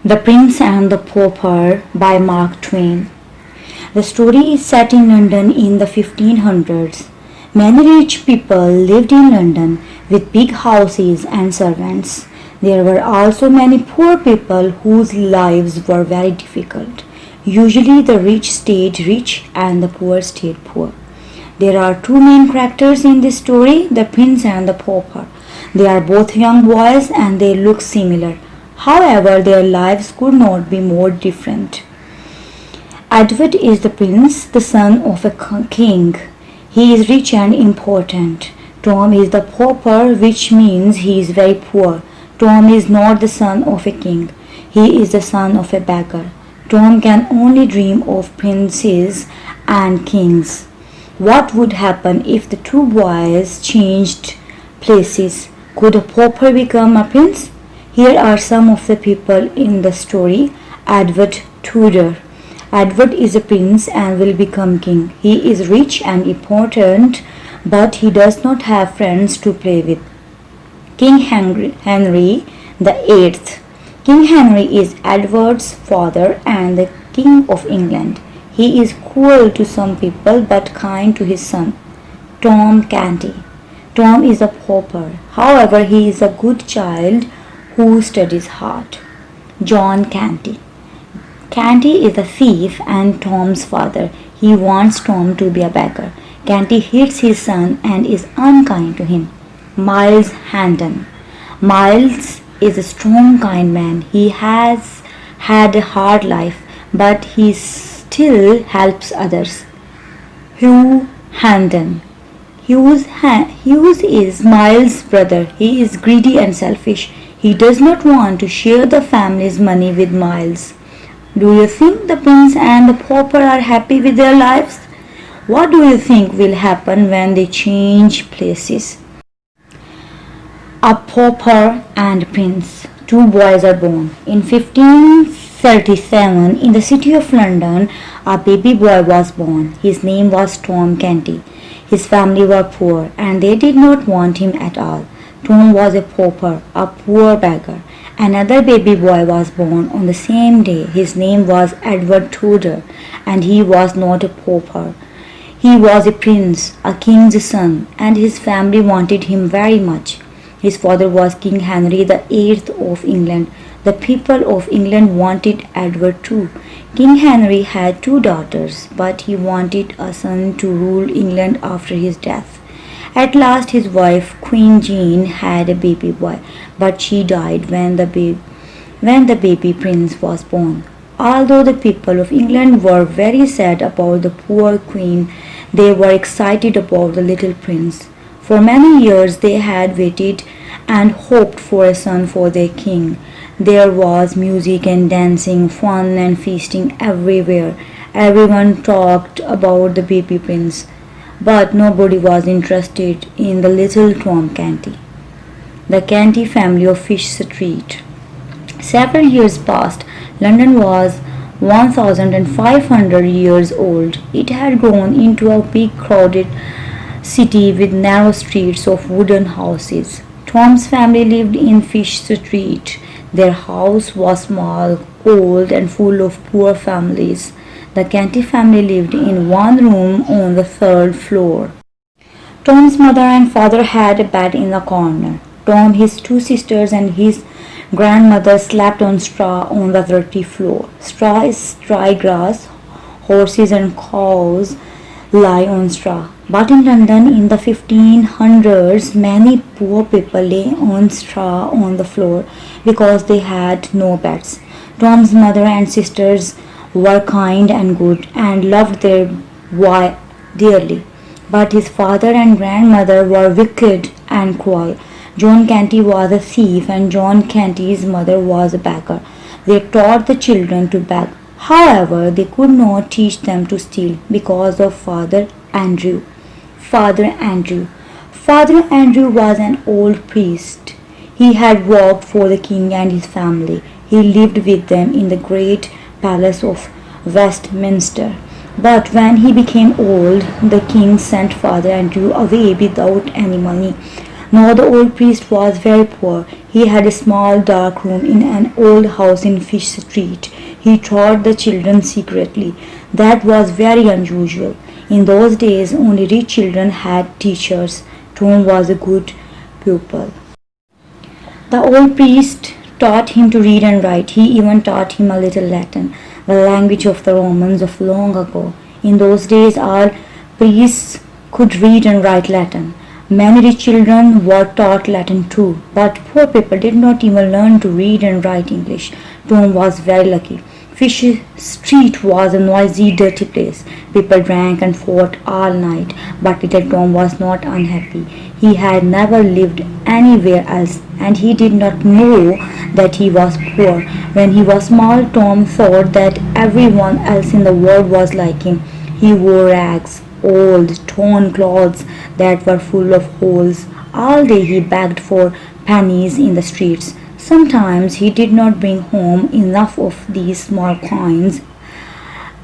The Prince and the Pauper by Mark Twain. The story is set in London in the 1500s. Many rich people lived in London with big houses and servants. There were also many poor people whose lives were very difficult. Usually the rich stayed rich and the poor stayed poor. There are two main characters in this story, the Prince and the Pauper. They are both young boys and they look similar. However, their lives could not be more different. Edward is the prince, the son of a king. He is rich and important. Tom is the pauper, which means he is very poor. Tom is not the son of a king. He is the son of a beggar. Tom can only dream of princes and kings. What would happen if the two boys changed places? Could a pauper become a prince? Here are some of the people in the story. Edward Tudor. Edward is a prince and will become king. He is rich and important, but he does not have friends to play with. King Henry the Eighth. King Henry is Edward's father and the King of England. He is cruel to some people but kind to his son. Tom Canty. Tom is a pauper. However, he is a good child who studies hard. John Canty. Canty is a thief and Tom's father. He wants Tom to be a beggar. Canty hates his son and is unkind to him. Miles Hendon. Miles is a strong, kind man. He has had a hard life, but he still helps others. Hugh Hendon. Hughes is Miles' brother. He is greedy and selfish. He does not want to share the family's money with Miles. Do you think the prince and the pauper are happy with their lives? What do you think will happen when they change places? A pauper and prince. Two boys are born. In 1537, in the city of London, a baby boy was born. His name was Tom Canty. His family were poor and they did not want him at all. Tom was a pauper, a poor beggar. Another baby boy was born on the same day. His name was Edward Tudor, and he was not a pauper. He was a prince, a king's son, and his family wanted him very much. His father was King Henry the Eighth of England. The people of England wanted Edward too. King Henry had two daughters, but he wanted a son to rule England after his death. At last his wife Queen Jean had a baby boy, but she died when the baby prince was born. Although the people of England were very sad about the poor queen, they were excited about the little prince. For many years they had waited and hoped for a son for their king. There was music and dancing, fun and feasting everywhere. Everyone talked about the baby prince, but nobody was interested in the little Tom Canty. The Canty family of Fish Street. Several years passed. London was 1,500 years old. It had grown into a big crowded city with narrow streets of wooden houses. Tom's family lived in Fish Street. Their house was small, old, and full of poor families. The Canty family lived in one room on the third floor. Tom's mother and father had a bed in the corner. Tom, his two sisters, and his grandmother slept on straw on the dirty floor. Straw is dry grass. Horses and cows lie on straw. But in London in the 1500s, many poor people lay on straw on the floor because they had no beds. Tom's mother and sisters were kind and good and loved their boy dearly. But his father and grandmother were wicked and cruel. John Canty was a thief and John Canty's mother was a beggar. They taught the children to beg. However, they could not teach them to steal because of Father Andrew. Father Andrew was an old priest. He had worked for the king and his family. He lived with them in the great palace of Westminster. But when he became old, the king sent Father Andrew away without any money. Now the old priest was very poor. He had a small dark room in an old house in Fish Street. He taught the children secretly. That was very unusual. In those days, only rich children had teachers. Tom was a good pupil. The old priest taught him to read and write. He even taught him a little Latin, the language of the Romans of long ago. In those days, all priests could read and write Latin. Many rich children were taught Latin too, but poor people did not even learn to read and write English. Tom was very lucky. Fish Street was a noisy, dirty place. People drank and fought all night, but little Tom was not unhappy. He had never lived anywhere else, and he did not know that he was poor. When he was small, Tom thought that everyone else in the world was like him. He wore rags, old, torn clothes that were full of holes. All day he begged for pennies in the streets. Sometimes he did not bring home enough of these small coins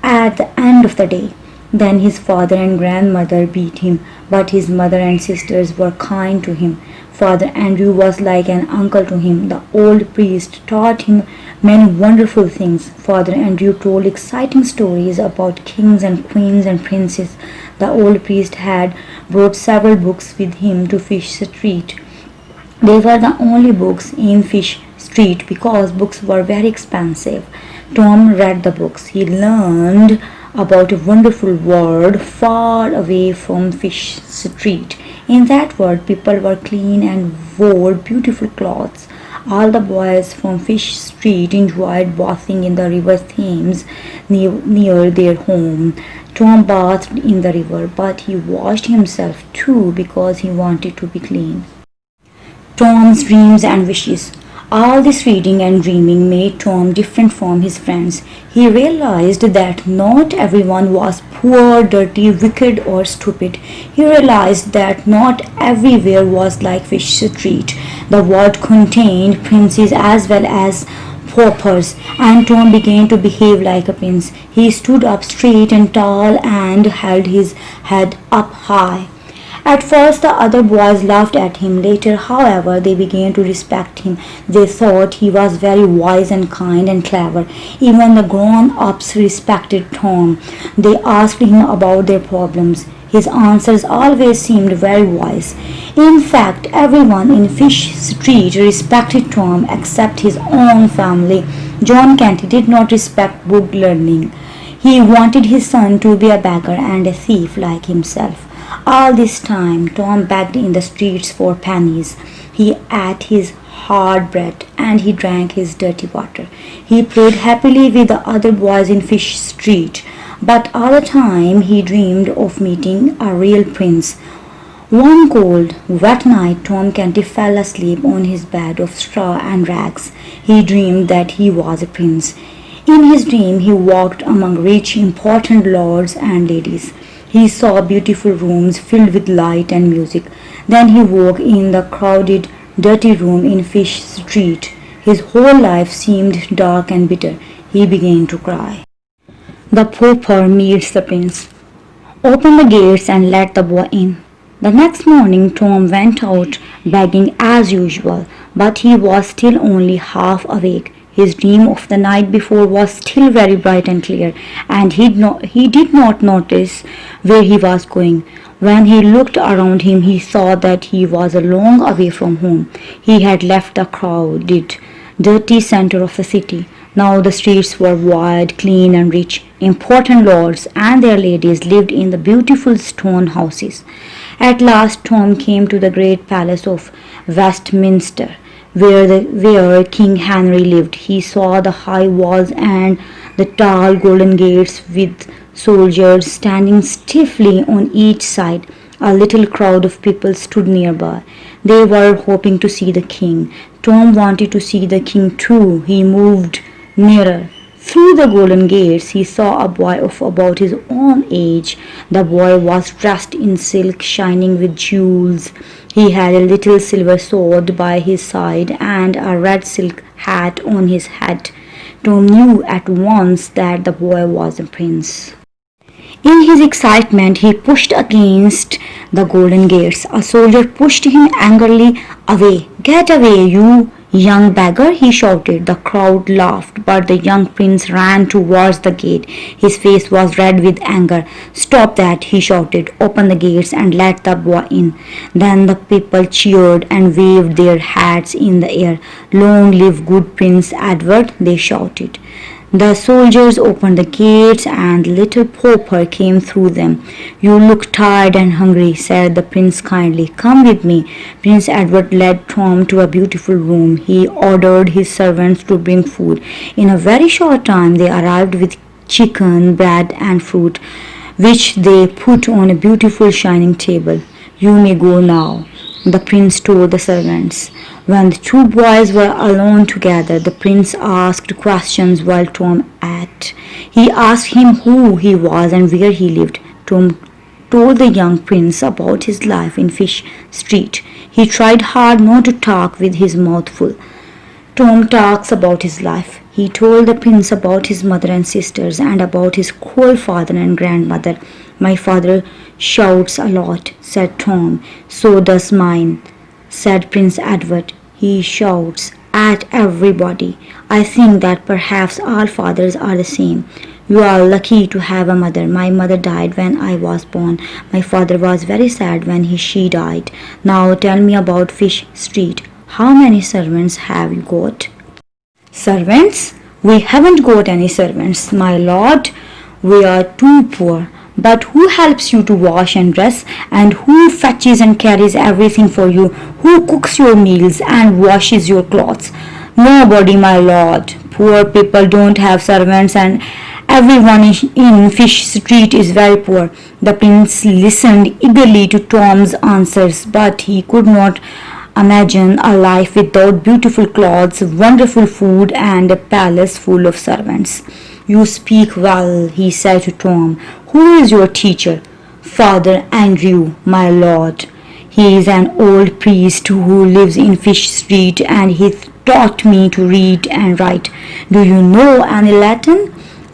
at the end of the day. Then his father and grandmother beat him, but his mother and sisters were kind to him. Father Andrew was like an uncle to him. The old priest taught him many wonderful things. Father Andrew told exciting stories about kings and queens and princes. The old priest had brought several books with him to Fish Street. They were the only books in Fish Street because books were very expensive. Tom read the books. He learned about a wonderful world far away from Fish Street. In that world, people were clean and wore beautiful clothes. All the boys from Fish Street enjoyed bathing in the river Thames near their home. Tom bathed in the river, but he washed himself too because he wanted to be clean. Tom's dreams and wishes. All this reading and dreaming made Tom different from his friends. He realized that not everyone was poor, dirty, wicked, or stupid. He realized that not everywhere was like Fish Street. The world contained princes as well as paupers, and Tom began to behave like a prince. He stood up straight and tall and held his head up high. At first the other boys laughed at him. Later, however, they began to respect him. They thought he was very wise and kind and clever. Even the grown-ups respected Tom. They asked him about their problems. His answers always seemed very wise. In fact, everyone in Fish Street respected Tom except his own family. John Canty did not respect book learning. He wanted his son to be a beggar and a thief like himself. All this time, Tom begged in the streets for pennies. He ate his hard bread and he drank his dirty water. He played happily with the other boys in Fish Street, but all the time he dreamed of meeting a real prince. One cold, wet night, Tom Canty fell asleep on his bed of straw and rags. He dreamed that he was a prince. In his dream, he walked among rich, important lords and ladies. He saw beautiful rooms filled with light and music. Then he woke in the crowded, dirty room in Fish Street. His whole life seemed dark and bitter. He began to cry. The pauper meets the prince. Open the gates and let the boy in. The next morning Tom went out begging as usual, but he was still only half awake. His dream of the night before was still very bright and clear, and he did not notice where he was going. When he looked around him, he saw that he was a long away from home. He had left the crowded, dirty center of the city. Now the streets were wide, clean, and rich. Important lords and their ladies lived in the beautiful stone houses. At last Tom came to the great palace of Westminster, where King Henry lived. He saw the high walls and the tall golden gates with soldiers standing stiffly on each side. A little crowd of people stood nearby. They were hoping to see the king. Tom wanted to see the king too. He moved nearer. Through the golden gates he saw a boy of about his own age. The boy was dressed in silk shining with jewels. He had a little silver sword by his side and a red silk hat on his head. Tom knew at once that the boy was a prince. In his excitement, he pushed against the golden gates. A soldier pushed him angrily away. "Get away, you young beggar!" he shouted. The crowd laughed, but the young prince ran towards the gate. His face was red with anger. "Stop that!" he shouted. "Open the gates and let the boy in." Then the people cheered and waved their hats in the air. "Long live good Prince Edward!" they shouted. The soldiers opened the gates and little Pauper came through them. "You look tired and hungry," said the prince kindly. "Come with me." Prince Edward led Tom to a beautiful room. He ordered his servants to bring food. In a very short time they arrived with chicken, bread and fruit, which they put on a beautiful shining table. "You may go now," the prince told the servants. When the two boys were alone together, the prince asked questions while Tom ate. He asked him who he was and where he lived. Tom told the young prince about his life in Fish Street. He tried hard not to talk with his mouth full. Tom talks about his life. He told the prince about his mother and sisters and about his whole father and grandmother. "My father shouts a lot," said Tom. "So does mine," said Prince Edward. "He shouts at everybody. I think that perhaps all fathers are the same. You are lucky to have a mother. My mother died when I was born. My father was very sad when she died. Now tell me about Fish Street. How many servants have you got?" "Servants? We haven't got any servants, my lord. We are too poor. But who helps you to wash and dress? And who fetches and carries everything for you? Who cooks your meals and washes your clothes?" "Nobody, my lord. Poor people don't have servants and everyone in Fish Street is very poor." The prince listened eagerly to Tom's answers, but he could not imagine a life without beautiful clothes, wonderful food, and a palace full of servants. "You speak well," he said to Tom. "Who is your teacher?" "Father Andrew, my lord. He is an old priest who lives in Fish Street and he taught me to read and write." "Do you know any Latin?"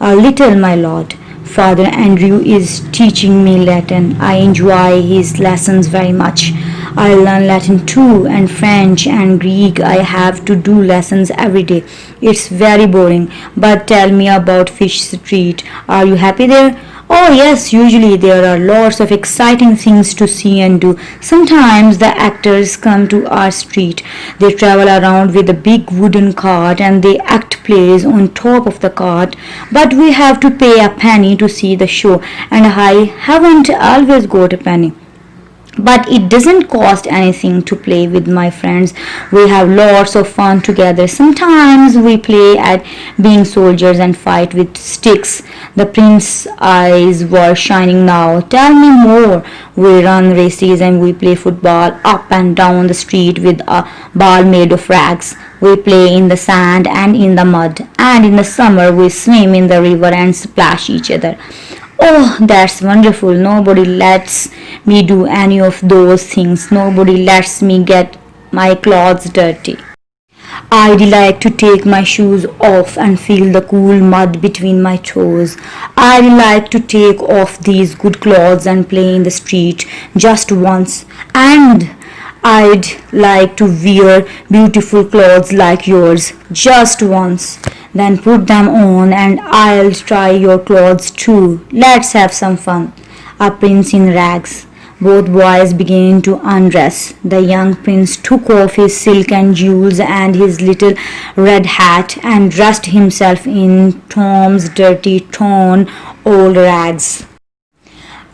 "A little, my lord. Father Andrew is teaching me Latin. I enjoy his lessons very much. I learn Latin too, and French and Greek. I have to do lessons every day. It's very boring. But tell me about Fish Street. Are you happy there?" "Oh yes, usually there are lots of exciting things to see and do. Sometimes the actors come to our street. They travel around with a big wooden cart and they act plays on top of the cart. But we have to pay a penny to see the show, and I haven't always got a penny. But it doesn't cost anything to play with my friends. We have lots of fun together. Sometimes we play at being soldiers and fight with sticks." The prince's eyes were shining now. "Tell me more." "We run races and we play football up and down the street with a ball made of rags. We play in the sand and in the mud, and in the summer we swim in the river and splash each other." "Oh, that's wonderful. Nobody lets me do any of those things. Nobody lets me get my clothes dirty. I'd like to take my shoes off and feel the cool mud between my toes. I'd like to take off these good clothes and play in the street just once. And I'd like to wear beautiful clothes like yours just once. Then put them on and I'll try your clothes too. Let's have some fun." A prince in rags. Both boys began to undress. The young prince took off his silk and jewels and his little red hat and dressed himself in Tom's dirty, torn old rags.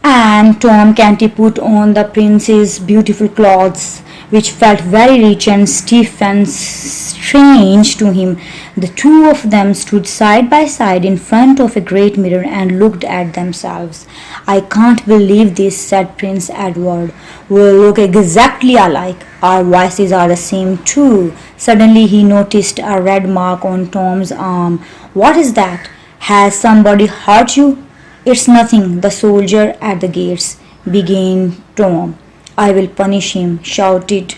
And Tom Canty put on the prince's beautiful clothes, which felt very rich and stiff and strange to him. The two of them stood side by side in front of a great mirror and looked at themselves. "I can't believe this," said Prince Edward. "We look exactly alike. Our voices are the same too." Suddenly he noticed a red mark on Tom's arm. "What is that? Has somebody hurt you?" "It's nothing. The soldier at the gates," began Tom. "I will punish him," shouted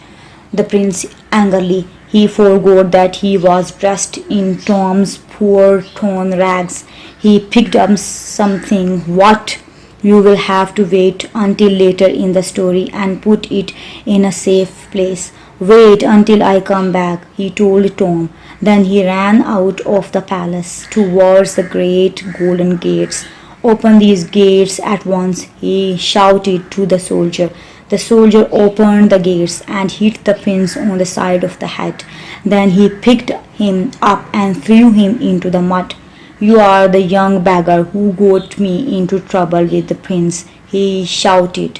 the prince angrily. He forgot that he was dressed in Tom's poor torn rags. He picked up something. "What?" You will have to wait until later in the story and put it in a safe place. Wait until I come back, he told Tom. Then he ran out of the palace towards the great golden gates. Open these gates at once, he shouted to the soldier. The soldier opened the gates and hit the prince on the side of the head. Then he picked him up and threw him into the mud. You are the young beggar who got me into trouble with the prince, he shouted.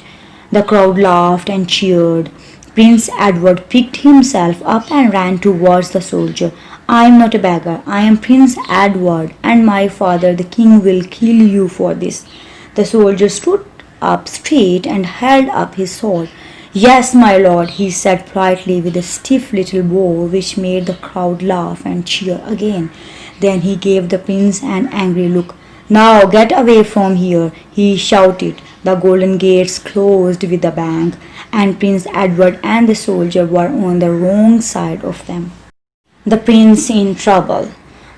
The crowd laughed and cheered. Prince Edward picked himself up and ran towards the soldier. I am not a beggar. I am Prince Edward, and my father, the king, will kill you for this. The soldier stood up straight and held up his sword. Yes, my lord, he said politely with a stiff little bow which made the crowd laugh and cheer again. Then he gave the prince an angry look. Now get away from here, he shouted. The golden gates closed with a bang, and Prince Edward and the soldier were on the wrong side of them. The prince in trouble.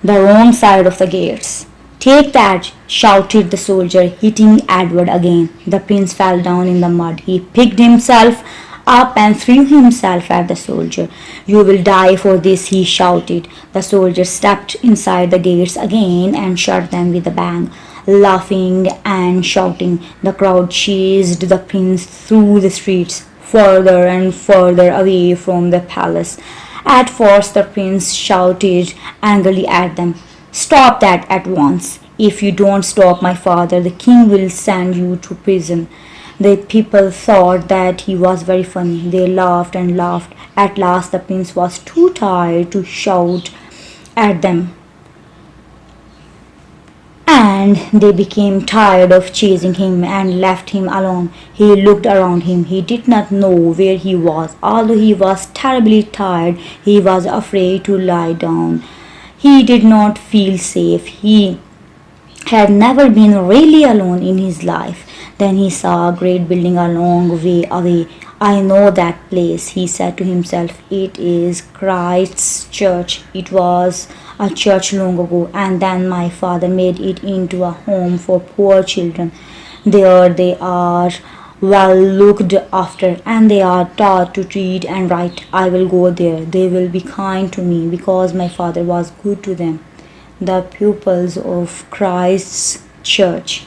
The wrong side of the gates. Take that, shouted the soldier, hitting Edward again. The prince fell down in the mud. He picked himself up and threw himself at the soldier. You will die for this, he shouted. The soldier stepped inside the gates again and shut them with a bang. Laughing and shouting, the crowd chased the prince through the streets, further and further away from the palace. At first the prince shouted angrily at them, Stop that at once. If you don't stop my father, the king will send you to prison. The people thought that he was very funny. They laughed and laughed. At last the prince was too tired to shout at them, and they became tired of chasing him and left him alone. He looked around him. He did not know where he was. Although he was terribly tired, he was afraid to lie down. He did not feel safe. He had never been really alone in his life. Then he saw a great building a long way away. I know that place, he said to himself. It is Christ's church. It was a church long ago, and then my father made it into a home for poor children. There they are well looked after, and they are taught to read and write. I will go there. They will be kind to me because my father was good to them. The pupils of Christ's church.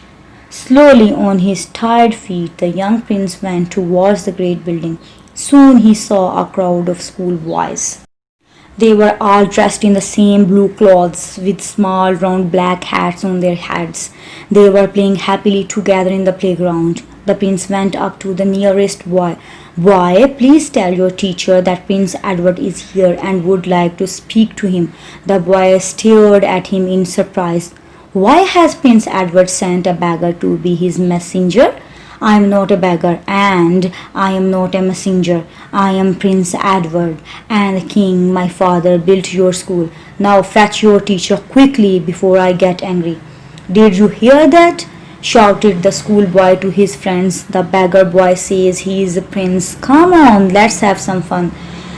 Slowly on his tired feet, the young prince went towards the great building. Soon he saw a crowd of schoolboys. They were all dressed in the same blue clothes with small round black hats on their heads. They were playing happily together in the playground. The prince went up to the nearest boy. Boy, please tell your teacher that Prince Edward is here and would like to speak to him. The boy stared at him in surprise. Why has Prince Edward sent a beggar to be his messenger? I am not a beggar, and I am not a messenger. I am Prince Edward, and the king, my father, built your school. Now fetch your teacher quickly before I get angry. Did you hear that? Shouted the schoolboy to his friends. The beggar boy says he is a prince. Come on, let's have some fun.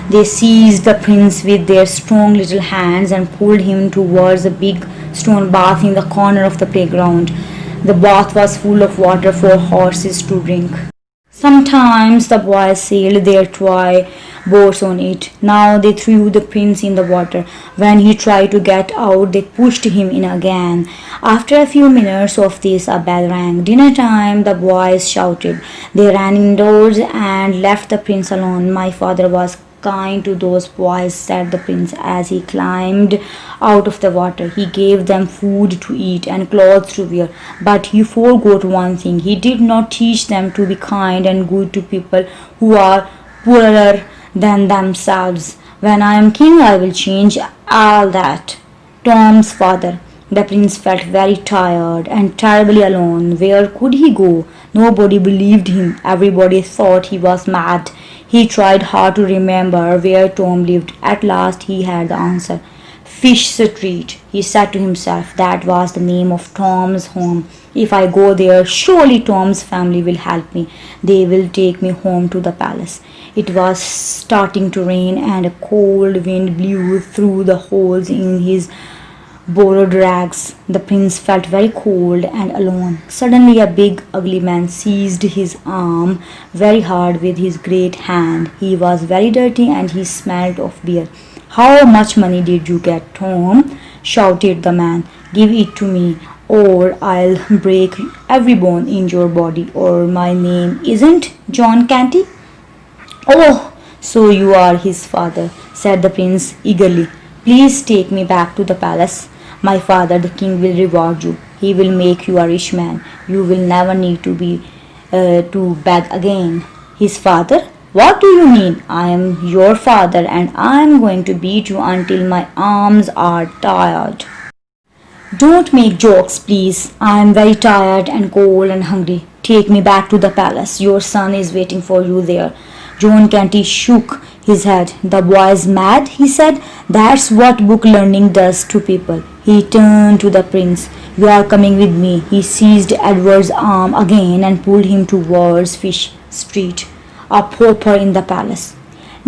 They seized the prince with their strong little hands and pulled him towards a big stone bath in the corner of the playground. The bath was full of water for horses to drink. Sometimes the boys sailed their toy boats on it. Now they threw the prince in the water. When he tried to get out, they pushed him in again. After a few minutes of this, a bell rang. Dinner time, the boys shouted. They ran indoors and left the prince alone. My father was kind to those boys, said the prince as he climbed out of the water. He gave them food to eat and clothes to wear, but he forgot one thing. He did not teach them to be kind and good to people who are poorer than themselves. When I am king, I will change all that. Tom's father. The prince felt very tired and terribly alone. Where could he go? Nobody believed him. Everybody thought he was mad. He tried hard to remember where Tom lived. At last he had the answer. Fish Street, he said to himself. That was the name of Tom's home. If I go there, surely Tom's family will help me. They will take me home to the palace. It was starting to rain, and a cold wind blew through the holes in his borrowed rags. The prince felt very cold and alone. Suddenly, a big, ugly man seized his arm very hard with his great hand. He was very dirty and he smelled of beer. "How much money did you get, Tom?" shouted the man. "Give it to me, or I'll break every bone in your body. Or my name isn't John Canty." "Oh, so you are his father," said the prince eagerly. "Please take me back to the palace. My father, the king, will reward you. He will make you a rich man. You will never need to beg again." "His father? What do you mean? I am your father, and I am going to beat you until my arms are tired." "Don't make jokes, please. I am very tired and cold and hungry. Take me back to the palace. Your son is waiting for you there." John Canty shook his head. "The boy is mad," he said. "That's what book learning does to people." He turned to the prince. "You are coming with me." He seized Edward's arm again and pulled him towards Fish Street, a pauper in the palace.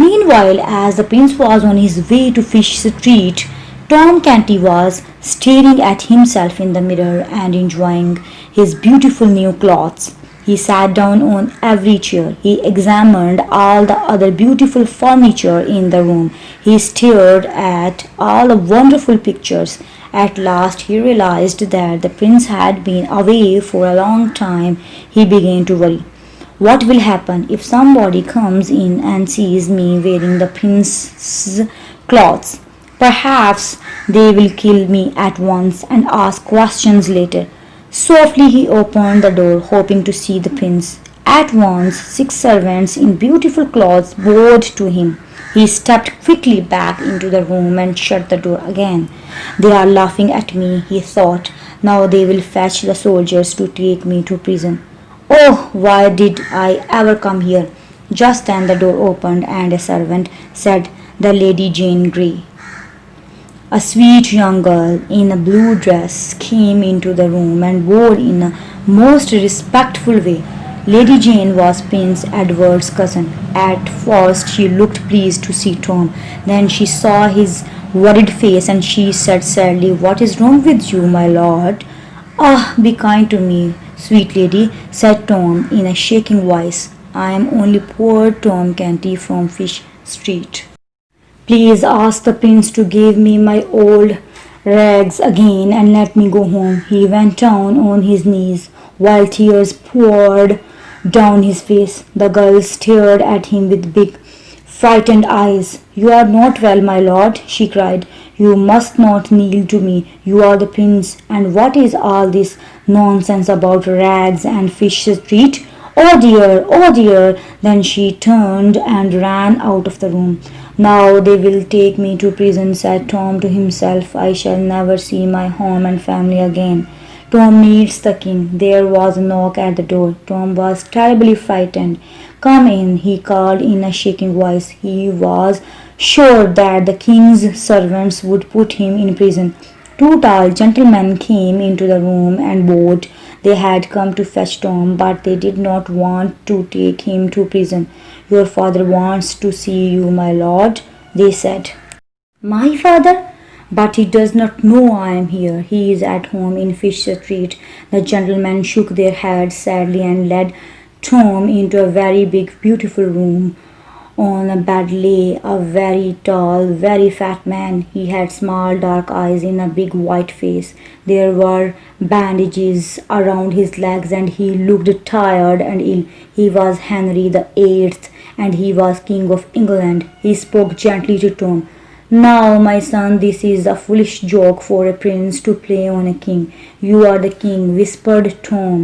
Meanwhile, as the prince was on his way to Fish Street, Tom Canty was staring at himself in the mirror and enjoying his beautiful new clothes. He sat down on every chair. He examined all the other beautiful furniture in the room. He stared at all the wonderful pictures. At last he realized that the prince had been away for a long time. He began to worry. What will happen if somebody comes in and sees me wearing the prince's clothes? Perhaps they will kill me at once and ask questions later. Softly he opened the door, hoping to see the prince. At once 6 servants in beautiful clothes bowed to him. He stepped quickly back into the room and shut the door again. "They are laughing at me," he thought. "Now they will fetch the soldiers to take me to prison. Oh, why did I ever come here?" Just then the door opened and a servant said, "The Lady Jane Grey." A sweet young girl in a blue dress came into the room and bowed in a most respectful way. Lady Jane was Prince Edward's cousin. At first she looked pleased to see Tom. Then she saw his worried face and she said sadly, "What is wrong with you, my lord?" "Ah, be kind to me, sweet lady," said Tom in a shaking voice. "I am only poor Tom Canty from Fish Street. Please ask the prince to give me my old rags again and let me go home." He went down on his knees while tears poured down his face. The girl stared at him with big, frightened eyes. "You are not well, my lord," she cried. "You must not kneel to me. You are the prince. And what is all this nonsense about rags and Fish Street? Oh dear, oh dear." Then she turned and ran out of the room. "Now they will take me to prison," said Tom to himself. "I shall never see my home and family again." Tom meets the king. There was a knock at the door. Tom was terribly frightened. "Come in," he called in a shaking voice. He was sure that the king's servants would put him in prison. 2 tall gentlemen came into the room and bowed. They had come to fetch Tom, but they did not want to take him to prison. "Your father wants to see you, my lord," they said. "My father? But he does not know I am here. He is at home in Fish Street." The gentlemen shook their heads sadly and led Tom into a very big, beautiful room. On a bed lay a very tall, very fat man. He had small dark eyes in a big white face. There were bandages around his legs and he looked tired and ill. He was Henry the Eighth and he was King of England. He spoke gently to Tom. "Now, my son, this is a foolish joke for a prince to play on a king." "You are the king," whispered Tom.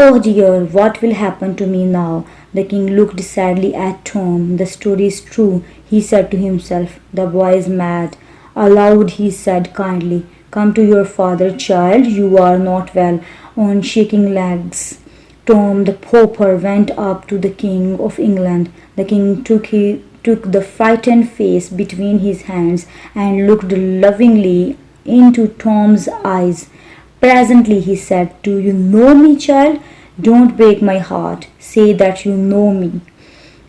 "Oh dear, what will happen to me now?" The king looked sadly at Tom. "The story is true," he said to himself. "The boy is mad." Aloud he said kindly, "Come to your father, child. You are not well." On shaking legs, Tom the Pauper went up to the King of England. The king took the frightened face between his hands and looked lovingly into Tom's eyes. Presently he said, "Do you know me, child? Don't break my heart. Say that you know me."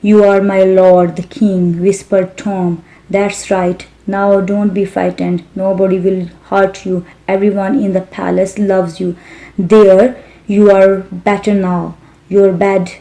"You are my lord, the king," whispered Tom. "That's right. Now don't be frightened. Nobody will hurt you. Everyone in the palace loves you. There, you are better now. Your bad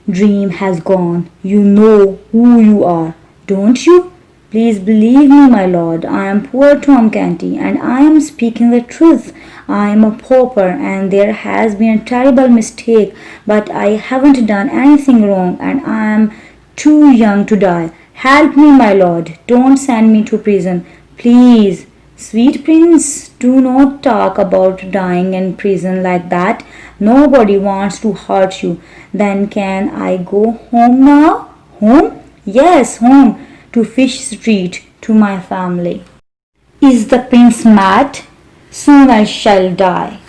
dream has gone. You know who you are, don't you? Please believe me, my lord. I am poor Tom Canty, and I am speaking the truth. I am a pauper, and there has been a terrible mistake, but I haven't done anything wrong, and I am too young to die. Help me, my lord. Don't send me to prison. Please. Sweet prince, do not talk about dying in prison like that. Nobody wants to hurt you. Then can I go home now? Home? Yes, home. To Fish Street, to my family. Is the prince mad? Soon I shall die.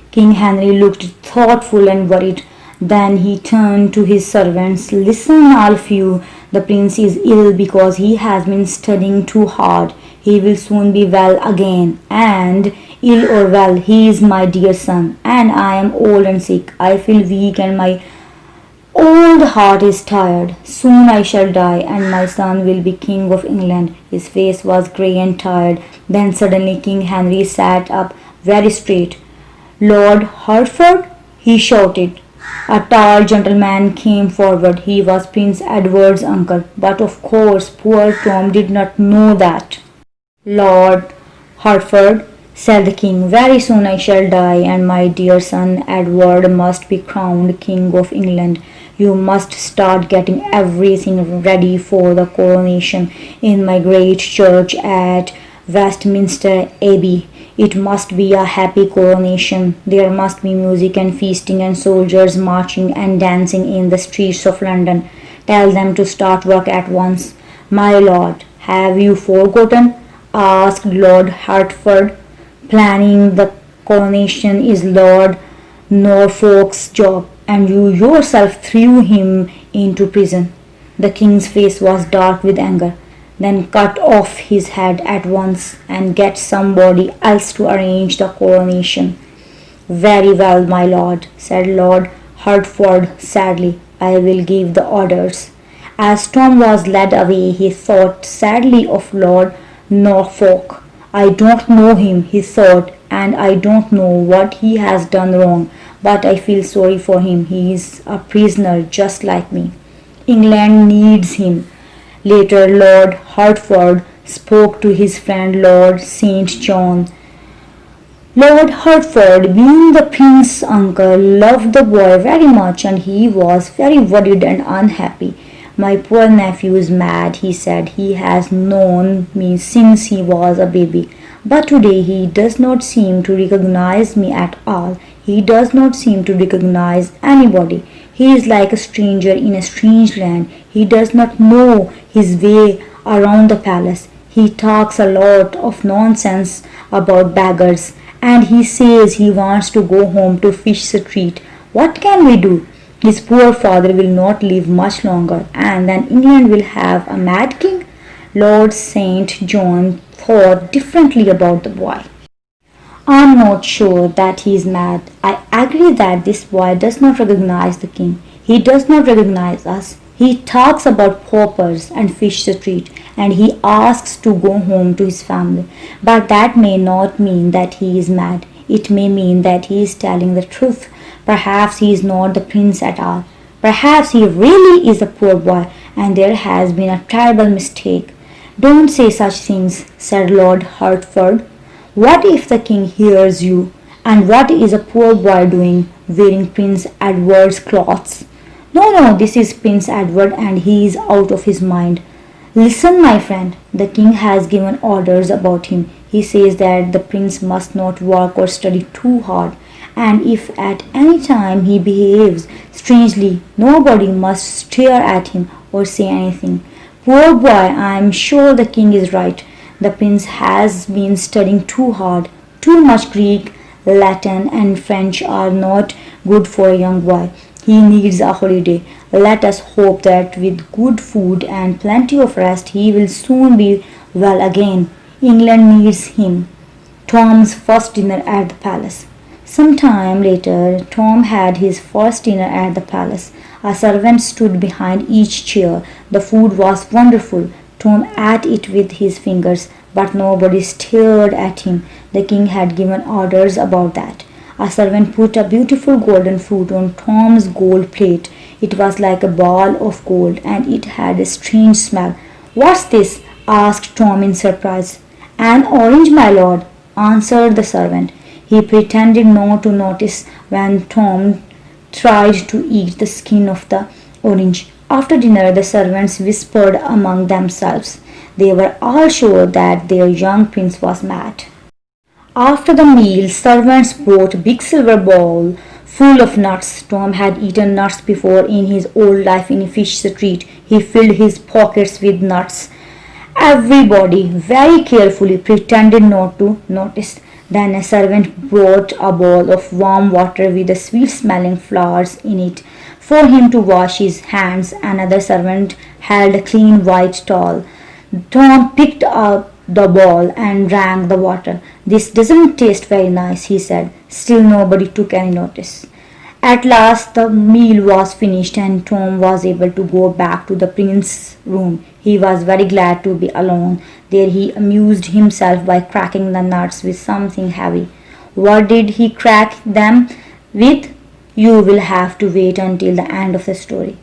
King Henry looked thoughtful and worried. Then he turned to his servants. Listen, all of you. The prince is ill because he has been studying too hard. He will soon be well again. And ill or well, he is my dear son. And I am old and sick. I feel weak and my old heart is tired. Soon I shall die, and my son will be King of England. His face was grey and tired. Then suddenly King Henry sat up very straight. Lord Hertford, he shouted. A tall gentleman came forward. He was Prince Edward's uncle. But of course, poor Tom did not know that. Lord Hertford, said the king, very soon I shall die, and my dear son Edward must be crowned King of England. You must start getting everything ready for the coronation in my great church at Westminster Abbey. It must be a happy coronation. There must be music and feasting and soldiers marching and dancing in the streets of London. Tell them to start work at once. My lord, have you forgotten? Asked Lord Hertford. Planning the coronation is Lord Norfolk's job, and you yourself threw him into prison. The king's face was dark with anger. Then cut off his head at once and get somebody else to arrange the coronation. Very well, my lord, said Lord Hertford sadly. I will give the orders. As Tom was led away, he thought sadly of Lord Norfolk. I don't know him, he thought, and I don't know what he has done wrong, but I feel sorry for him. He is a prisoner just like me. England needs him. Later, Lord Hertford spoke to his friend Lord St. John. Lord Hertford, being the prince's uncle, loved the boy very much, and he was very worried and unhappy. My poor nephew is mad, he said. He has known me since he was a baby. But today he does not seem to recognize me at all. He does not seem to recognize anybody. He is like a stranger in a strange land. He does not know his way around the palace. He talks a lot of nonsense about beggars, and he says he wants to go home to Fish Street. What can we do? His poor father will not live much longer, and then England will have a mad king. Lord St. John thought differently about the boy. I'm not sure that he is mad. I agree that this boy does not recognize the king. He does not recognize us. He talks about paupers and Fish Street, and he asks to go home to his family. But that may not mean that he is mad. It may mean that he is telling the truth. Perhaps he is not the prince at all. Perhaps he really is a poor boy, and there has been a terrible mistake. Don't say such things, said Lord Hertford. What if the king hears you? And what is a poor boy doing, wearing Prince Edward's clothes? No, this is Prince Edward, and he is out of his mind. Listen, my friend, the king has given orders about him. He says that the prince must not work or study too hard, and if at any time he behaves strangely, nobody must stare at him or say anything. Poor boy, I am sure the king is right. The prince has been studying too hard. Too much Greek, Latin, and French are not good for a young boy. He needs a holiday. Let us hope that with good food and plenty of rest, he will soon be well again. England needs him. Tom's first dinner at the palace. Some time later, Tom had his first dinner at the palace. A servant stood behind each chair. The food was wonderful. Tom ate it with his fingers. but nobody stared at him. The king had given orders about that. A servant put a beautiful golden fruit on Tom's gold plate. It was like a ball of gold, and it had a strange smell. "What's this?" asked Tom in surprise. "An orange, my lord," answered the servant. He pretended not to notice when Tom tried to eat the skin of the orange. After dinner, the servants whispered among themselves. They were all sure that their young prince was mad. After the meal, servants brought a big silver bowl full of nuts. Tom had eaten nuts before in his old life in Fish Street. He filled his pockets with nuts. Everybody very carefully pretended not to notice. Then a servant brought a bowl of warm water with the sweet-smelling flowers in it for him to wash his hands. Another servant held a clean white towel. Tom picked up the bowl and drank the water. "This doesn't taste very nice," he said. Still nobody took any notice. At last the meal was finished and Tom was able to go back to the prince's room. He was very glad to be alone. There he amused himself by cracking the nuts with something heavy. What did he crack them with? You will have to wait until the end of the story.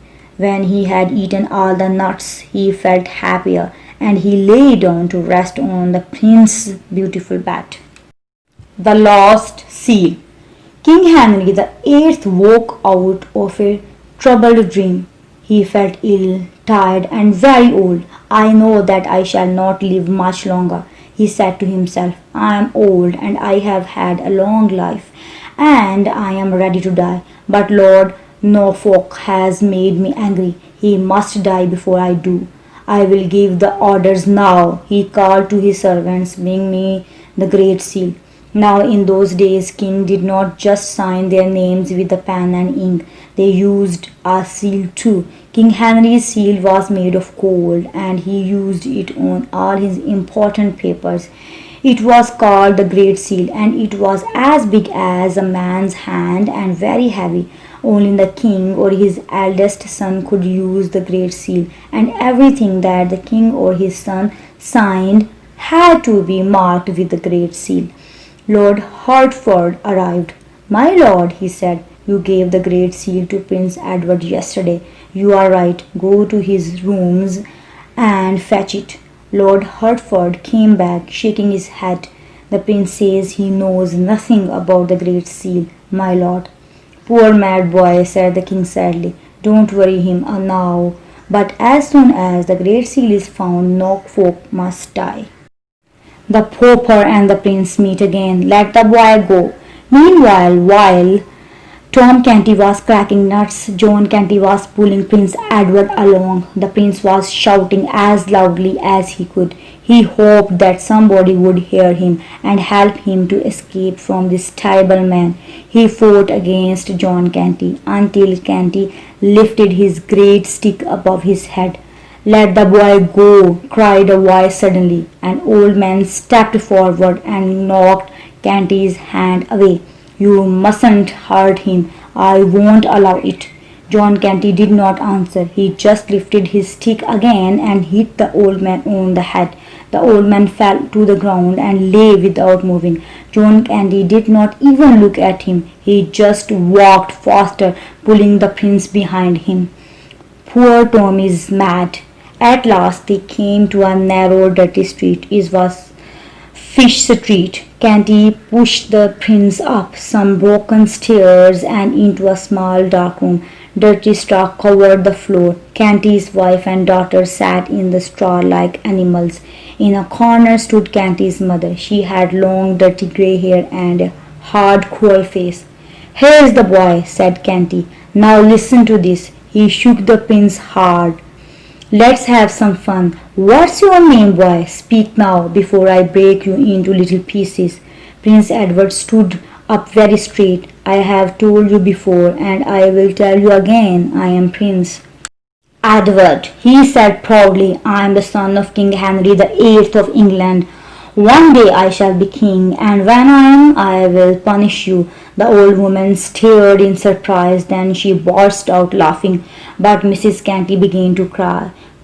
When he had eaten all the nuts, he felt happier, and he lay down to rest on the prince's beautiful bed. The Lost Seal. King Henry VIII woke out of a troubled dream. He felt ill, tired, and very old. "I know that I shall not live much longer," he said to himself. "I am old, and I have had a long life, and I am ready to die. But Lord Norfolk has made me angry. He must die before I do. I will give the orders now." He called to his servants, "Bring me the Great Seal." Now in those days, kings did not just sign their names with a pen and ink. They used a seal too. King Henry's seal was made of gold, and he used it on all his important papers. It was called the Great Seal, and it was as big as a man's hand and very heavy. Only the king or his eldest son could use the Great Seal, and everything that the king or his son signed had to be marked with the Great Seal. Lord Hertford arrived. "My lord," he said, "you gave the Great Seal to Prince Edward yesterday. You are right. Go to his rooms and fetch it." Lord Hertford came back, shaking his head. "The prince says he knows nothing about the Great Seal, my lord." "Poor mad boy," said the king sadly. "Don't worry him now, but as soon as the Great Seal is found, Norfolk must die." The pauper and the prince meet again. "Let the boy go." Meanwhile, while Tom Canty was cracking nuts, John Canty was pulling Prince Edward along. The prince was shouting as loudly as he could. He hoped that somebody would hear him and help him to escape from this terrible man. He fought against John Canty until Canty lifted his great stick above his head. "Let the boy go," cried a voice suddenly. An old man stepped forward and knocked Canty's hand away. "You mustn't hurt him. I won't allow it." John Canty did not answer. He just lifted his stick again and hit the old man on the head. The old man fell to the ground and lay without moving. John Canty did not even look at him. He just walked faster, pulling the prince behind him. Poor Tom is mad. At last they came to a narrow, dirty street. It was Fish Street. Canty pushed the prince up some broken stairs and into a small dark room. Dirty straw covered the floor. Canty's wife and daughter sat in the straw like animals. In a corner stood Canty's mother. She had long, dirty grey hair and a hard, cruel face. "Here's the boy," said Canty. "Now listen to this." He shook the prince hard. "Let's have some fun. What's your name, boy? Speak now, before I break you into little pieces." Prince Edward stood up very straight. "I have told you before, and I will tell you again. I am Prince Edward," he said proudly. "I am the son of King Henry VIII of England. One day I shall be king, and when I am, I will punish you." The old woman stared in surprise. Then she burst out laughing, but Mrs. Canty began to cry.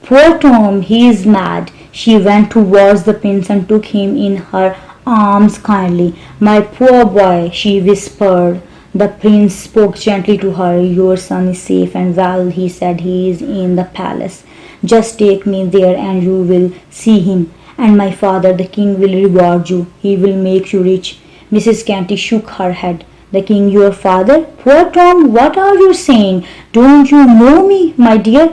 "Poor Tom, he is mad. She went towards the prince and took him in her arms kindly. "My poor boy," she whispered. The prince spoke gently to her. "Your son is safe and well," he said. "He is in the palace. Just take me there and you will see him. And my father, the king, will reward you. He will make you rich." Mrs. Canty shook her head. "The king, your father? Poor Tom, what are you saying? Don't you know me, my dear?"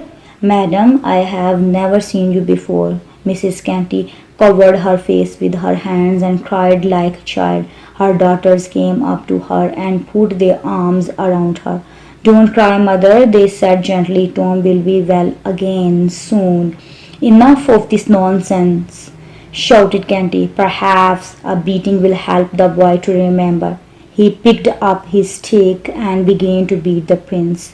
"Madam, I have never seen you before." Mrs. Canty covered her face with her hands and cried like a child. Her daughters came up to her and put their arms around her. "Don't cry, mother," they said gently. "Tom will be well again soon." "Enough of this nonsense," shouted Canty. "Perhaps a beating will help the boy to remember." He picked up his stick and began to beat the prince.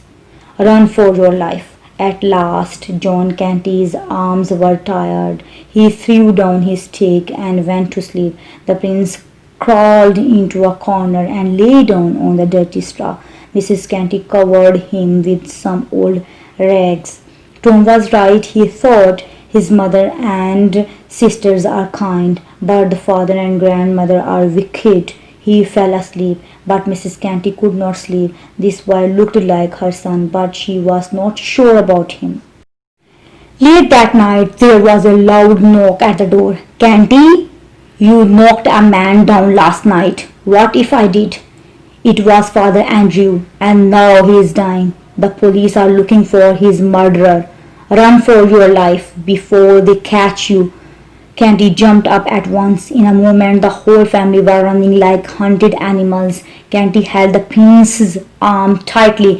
"Run for your life." At last, John Canty's arms were tired. He threw down his stick and went to sleep. The prince crawled into a corner and lay down on the dirty straw. Mrs. Canty covered him with some old rags. Tom was right, he thought. His mother and sisters are kind, but the father and grandmother are wicked. He fell asleep, but Mrs. Canty could not sleep. This boy looked like her son, but she was not sure about him. Late that night, there was a loud knock at the door. "Canty, you knocked a man down last night." "What if I did?" "It was Father Andrew, and now he is dying. The police are looking for his murderer. Run for your life before they catch you." Canty jumped up at once. In a moment, the whole family were running like hunted animals. Canty held the prince's arm tightly.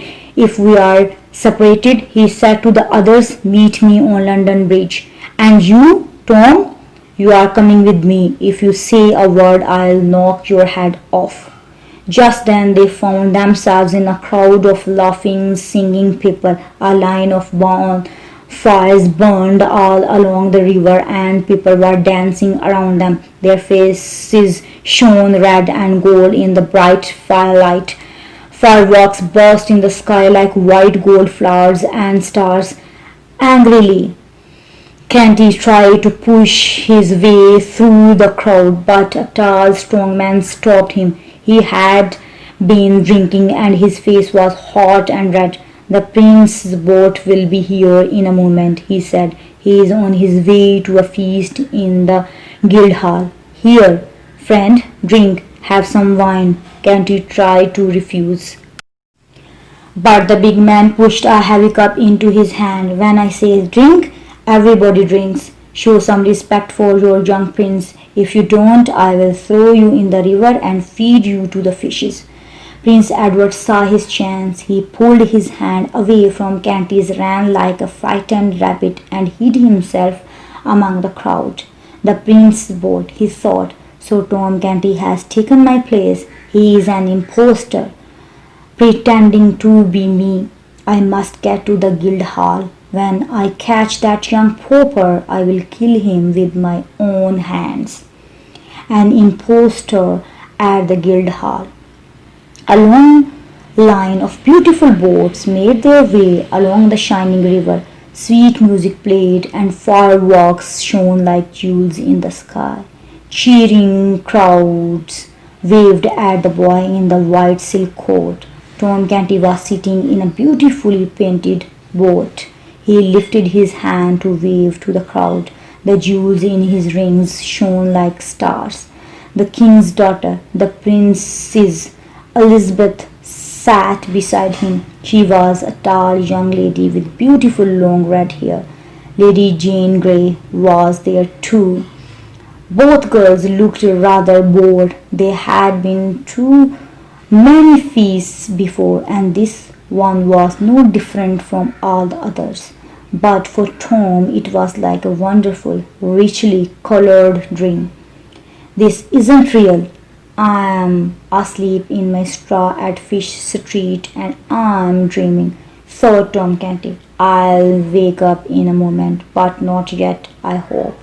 "If we are separated," he said to the others, "meet me on London Bridge. And you, Tom, you are coming with me. If you say a word, I'll knock your head off." Just then they found themselves in a crowd of laughing, singing people. A line of bonfires burned all along the river and people were dancing around them. Their faces shone red and gold in the bright firelight. Fireworks burst in the sky like white gold flowers and stars. Angrily, Canty tried to push his way through the crowd, but a tall, strong man stopped him. He had been drinking and his face was hot and red. "The prince's boat will be here in a moment," he said. "He is on his way to a feast in the Guildhall. Here, friend, drink, have some wine." Canty tried to refuse, but the big man pushed a heavy cup into his hand. "When I say drink, everybody drinks. Show some respect for your young prince. If you don't, I will throw you in the river and feed you to the fishes." Prince Edward saw his chance. He pulled his hand away from Canty's, ran like a frightened rabbit, and hid himself among the crowd. "The prince's boat," he thought. "So Tom Canty has taken my place. He is an impostor, pretending to be me. I must get to the Guildhall. When I catch that young pauper, I will kill him with my own hands." An impostor at the Guildhall. A long line of beautiful boats made their way along the shining river. Sweet music played and fireworks shone like jewels in the sky. Cheering crowds waved at the boy in the white silk coat. Tom Canty was sitting in a beautifully painted boat. He lifted his hand to wave to the crowd. The jewels in his rings shone like stars. The king's daughter, the Princess Elizabeth, sat beside him. She was a tall young lady with beautiful long red hair. Lady Jane Grey was there too. Both girls looked rather bored. They had been to many feasts before, and this one was no different from all the others. But for Tom, it was like a wonderful, richly colored dream. "This isn't real. I am asleep in my straw at Fish Street and I'm dreaming," thought Tom Canty. "I'll wake up in a moment, but not yet, I hope."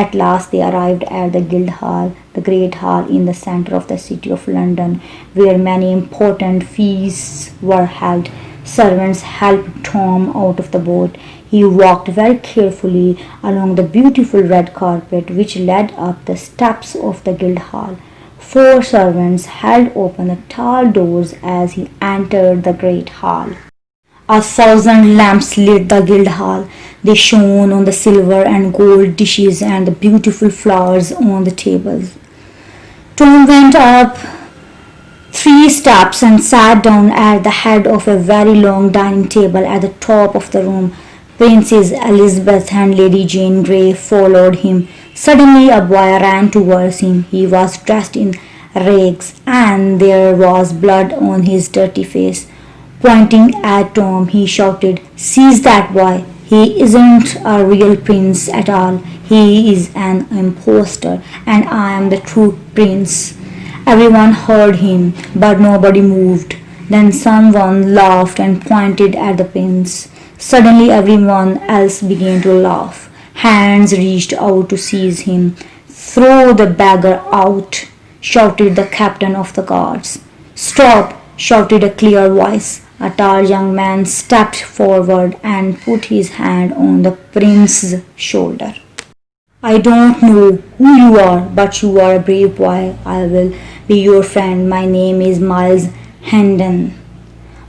At last they arrived at the Guildhall, the great hall in the centre of the city of London, where many important feasts were held. Servants helped Tom out of the boat. He walked very carefully along the beautiful red carpet which led up the steps of the Guildhall. 4 servants held open the tall doors as he entered the great hall. 1,000 lamps lit the Guildhall. They shone on the silver and gold dishes and the beautiful flowers on the tables. Tom went up 3 steps and sat down at the head of a very long dining table at the top of the room. Princess Elizabeth and Lady Jane Grey followed him. Suddenly a boy ran towards him. He was dressed in rags and there was blood on his dirty face. Pointing at Tom, he shouted, "Seize that boy! He isn't a real prince at all. He is an impostor, and I am the true prince." Everyone heard him, but nobody moved. Then someone laughed and pointed at the prince. Suddenly everyone else began to laugh. Hands reached out to seize him. "Throw the beggar out!" shouted the captain of the guards. "Stop!" shouted a clear voice. A tall young man stepped forward and put his hand on the prince's shoulder. "I don't know who you are, but you are a brave boy. I will be your friend. My name is Miles Hendon."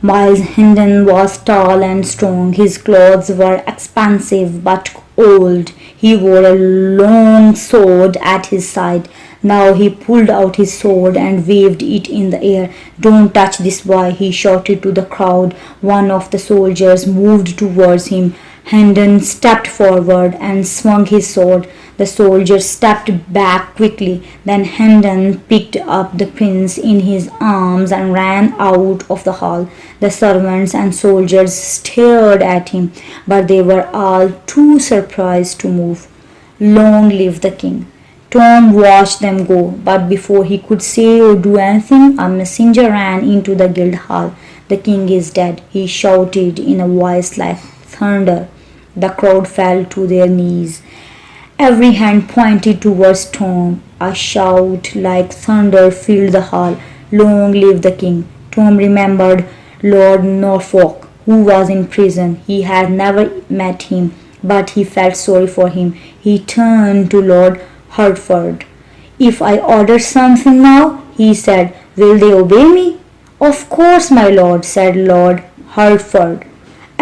Miles Hendon was tall and strong. His clothes were expensive but old. He wore a long sword at his side. Now he pulled out his sword and waved it in the air. "Don't touch this boy," he shouted to the crowd. One of the soldiers moved towards him. Hendon stepped forward and swung his sword. The soldier stepped back quickly. Then Hendon picked up the prince in his arms and ran out of the hall. The servants and soldiers stared at him, but they were all too surprised to move. Long live the king! Tom watched them go, but before he could say or do anything, a messenger ran into the Guildhall. "The king is dead," he shouted in a voice like thunder. The crowd fell to their knees. Every hand pointed towards Tom. A shout like thunder filled the hall. "Long live the king!" Tom remembered Lord Norfolk, who was in prison. He had never met him, but he felt sorry for him. He turned to Lord Hertford. "If I order something now," he said, "will they obey me?" "Of course, my lord," said Lord Hertford.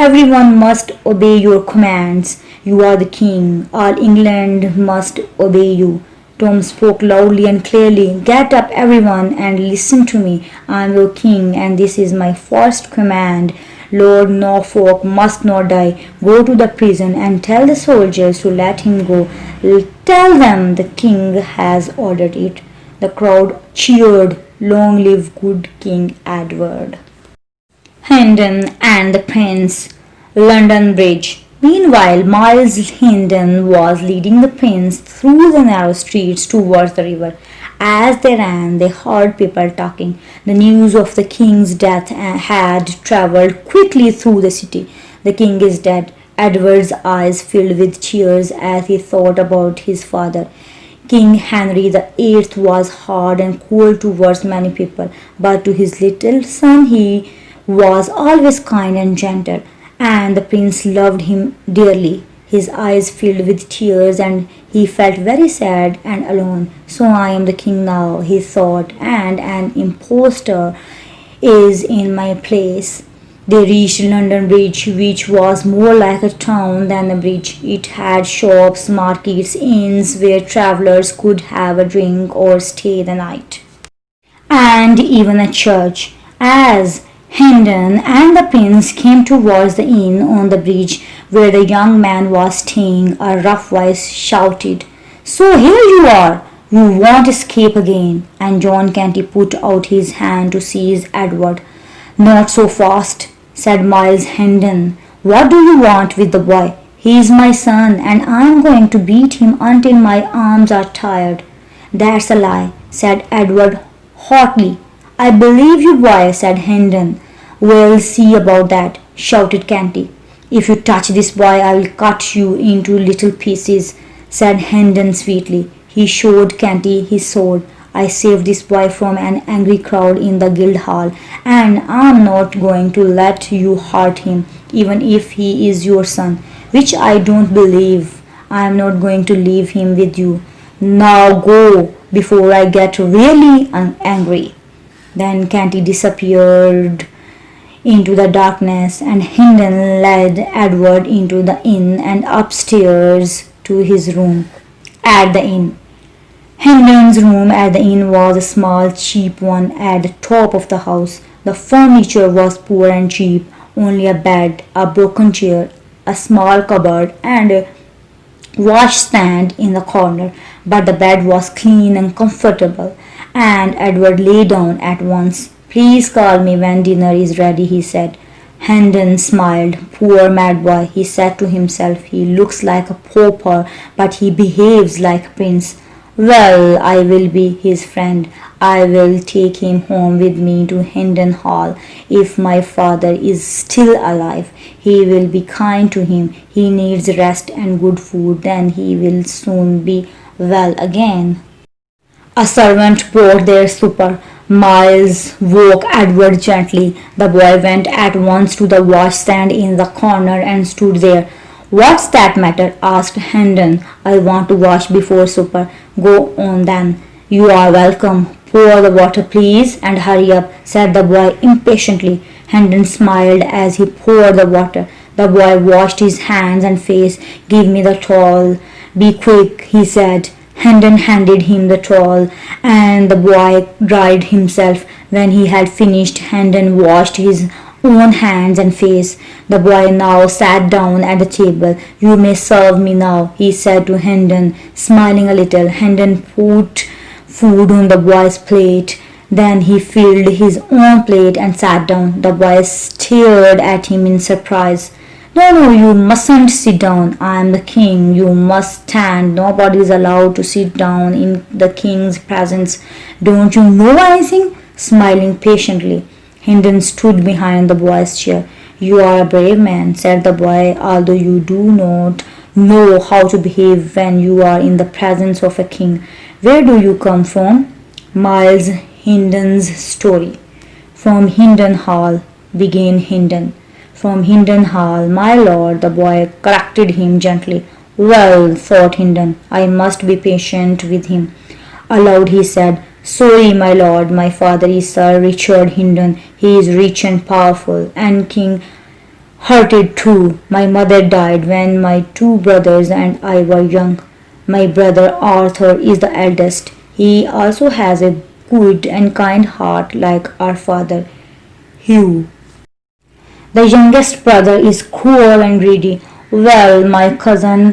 "Everyone must obey your commands. You are the king. All England must obey you." Tom spoke loudly and clearly. "Get up, everyone, and listen to me. I am your king, and this is my first command. Lord Norfolk must not die. Go to the prison and tell the soldiers to let him go. Tell them the king has ordered it." The crowd cheered. Long live good King Edward. Hendon and the Prince. London Bridge. Meanwhile, Miles Hendon was leading the prince through the narrow streets towards the river. As they ran, they heard people talking. The news of the king's death had travelled quickly through the city. "The king is dead." Edward's eyes filled with tears as he thought about his father. King Henry VIII was hard and cold towards many people, but to his little son he was always kind and gentle, and the prince loved him dearly. His eyes filled with tears and he felt very sad and alone. "So I am the king now," he thought, "and an impostor is in my place." They reached London Bridge, which was more like a town than a bridge. It had shops, markets, inns where travelers could have a drink or stay the night, and even a church. As Hendon and the prince came towards the inn on the bridge where the young man was staying, a rough voice shouted, "So here you are! You won't escape again!" And John Canty put out his hand to seize Edward. "Not so fast," said Miles Hendon. "What do you want with the boy? He is my son, and I am going to beat him until my arms are tired." "That's a lie," said Edward hotly. "I believe you, boy," said Hendon. "We'll see about that," shouted Canty. "If you touch this boy, I will cut you into little pieces," said Hendon sweetly. He showed Canty his sword. I saved this boy from an angry crowd in the guild hall, and I'm not going to let you hurt him, even if he is your son, which I don't believe. I'm not going to leave him with you. Now go before I get really angry." Then Canty disappeared into the darkness, and Hendon led Edward into the inn and upstairs to his room at the inn. Hendon's room at the inn was a small, cheap one at the top of the house. The furniture was poor and cheap, only a bed, a broken chair, a small cupboard, and a washstand in the corner. But the bed was clean and comfortable, and Edward lay down at once. "Please call me when dinner is ready," he said. Hendon smiled. "Poor mad boy," he said to himself. "He looks like a pauper, but he behaves like a prince. Well, I will be his friend. I will take him home with me to Hendon Hall. If my father is still alive, he will be kind to him. He needs rest and good food. Then he will soon be well again." A servant brought their supper. Miles woke Edward gently. The boy went at once to the washstand in the corner and stood there. "What's that matter?" asked Hendon. "I want to wash before supper." "Go on then. You are welcome. Pour the water, please, and hurry up," said the boy impatiently. Hendon smiled as he poured the water. The boy washed his hands and face. "Give me the towel. Be quick," he said. Hendon handed him the towel, and the boy dried himself. When he had finished, Hendon washed his own hands and face. The boy now sat down at the table. "You may serve me now," he said to Hendon, smiling a little. Hendon put food on the boy's plate. Then he filled his own plate and sat down. The boy stared at him in surprise. No, you mustn't sit down. I am the king. You must stand. Nobody is allowed to sit down in the king's presence. Don't you know anything?" Smiling patiently, Hendon stood behind the boy's chair. "You are a brave man," said the boy, "although you do not know how to behave when you are in the presence of a king. Where do you come from?" Miles Hendon's story. "From Hendon Hall," began Hendon. "From Hendon Hall, my lord," the boy corrected him gently. "Well," thought Hendon, "I must be patient with him." Aloud he said, "Sorry, my lord, my father is Sir Richard Hendon. He is rich and powerful, and king hearted too. My mother died when my two brothers and I were young. My brother Arthur is the eldest. He also has a good and kind heart like our father, Hugh. The youngest brother is cruel and greedy. Well, my cousin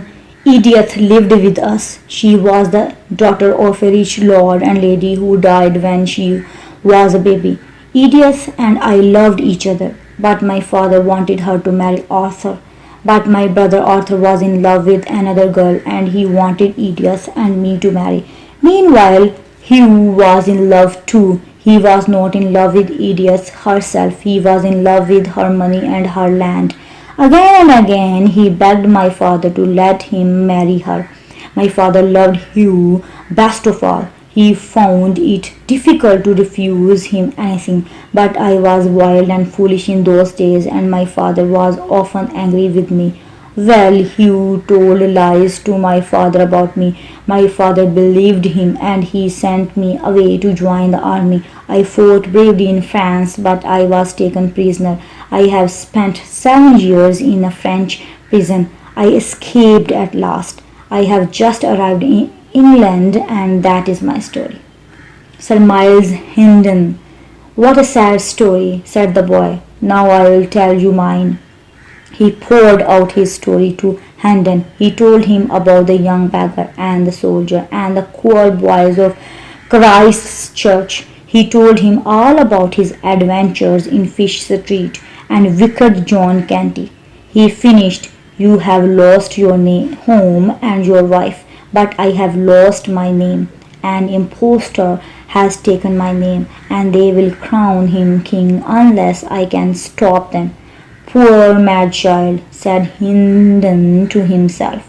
Edith lived with us. She was the daughter of a rich lord and lady who died when she was a baby. Edith and I loved each other, but my father wanted her to marry Arthur. But my brother Arthur was in love with another girl, and he wanted Edith and me to marry. Meanwhile, Hugh was in love too. He was not in love with Edith herself. He was in love with her money and her land. Again and again he begged my father to let him marry her. My father loved Hugh best of all. He found it difficult to refuse him anything, but I was wild and foolish in those days, and my father was often angry with me. Well, Hugh told lies to my father about me. My father believed him, and he sent me away to join the army. I fought bravely in France, but I was taken prisoner. I have spent 7 years in a French prison. I escaped at last. I have just arrived in England, and that is my story." Sir Miles Hendon. "What a sad story," said the boy. "Now I will tell you mine." He poured out his story to Hendon. He told him about the young beggar and the soldier and the poor boys of Christ's Church. He told him all about his adventures in Fish Street and wicked John Canty. He finished, "You have lost your home and your wife, but I have lost my name. An impostor has taken my name, and they will crown him king unless I can stop them." "Poor mad child," said Hendon to himself.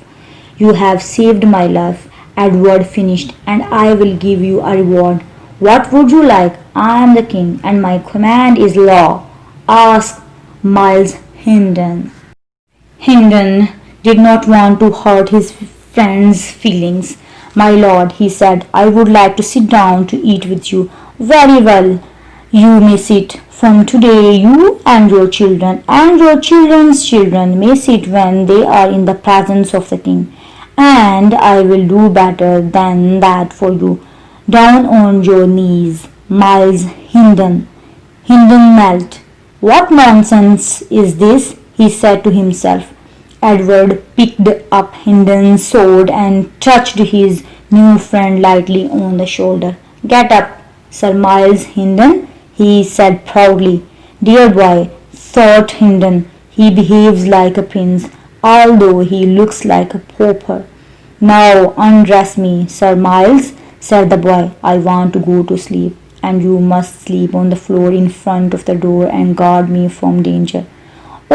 "You have saved my life, Edward finished, "and I will give you a reward. What would you like? I am the king, and my command is law. Ask Miles Hendon." Hendon did not want to hurt his friend's feelings. "My lord," he said, "I would like to sit down to eat with you." "Very well, you may sit. From today you and your children's children may sit when they are in the presence of the king. And I will do better than that for you. Down on your knees, Miles Hendon." Hendon knelt. "What nonsense is this?" he said to himself. Edward picked up Hendon's sword and touched his new friend lightly on the shoulder. "Get up, Sir Miles Hendon," he said proudly. "Dear boy," thought Hendon, "he behaves like a prince, although he looks like a pauper." "Now undress me, Sir Miles," said the boy. "I want to go to sleep, and you must sleep on the floor in front of the door and guard me from danger."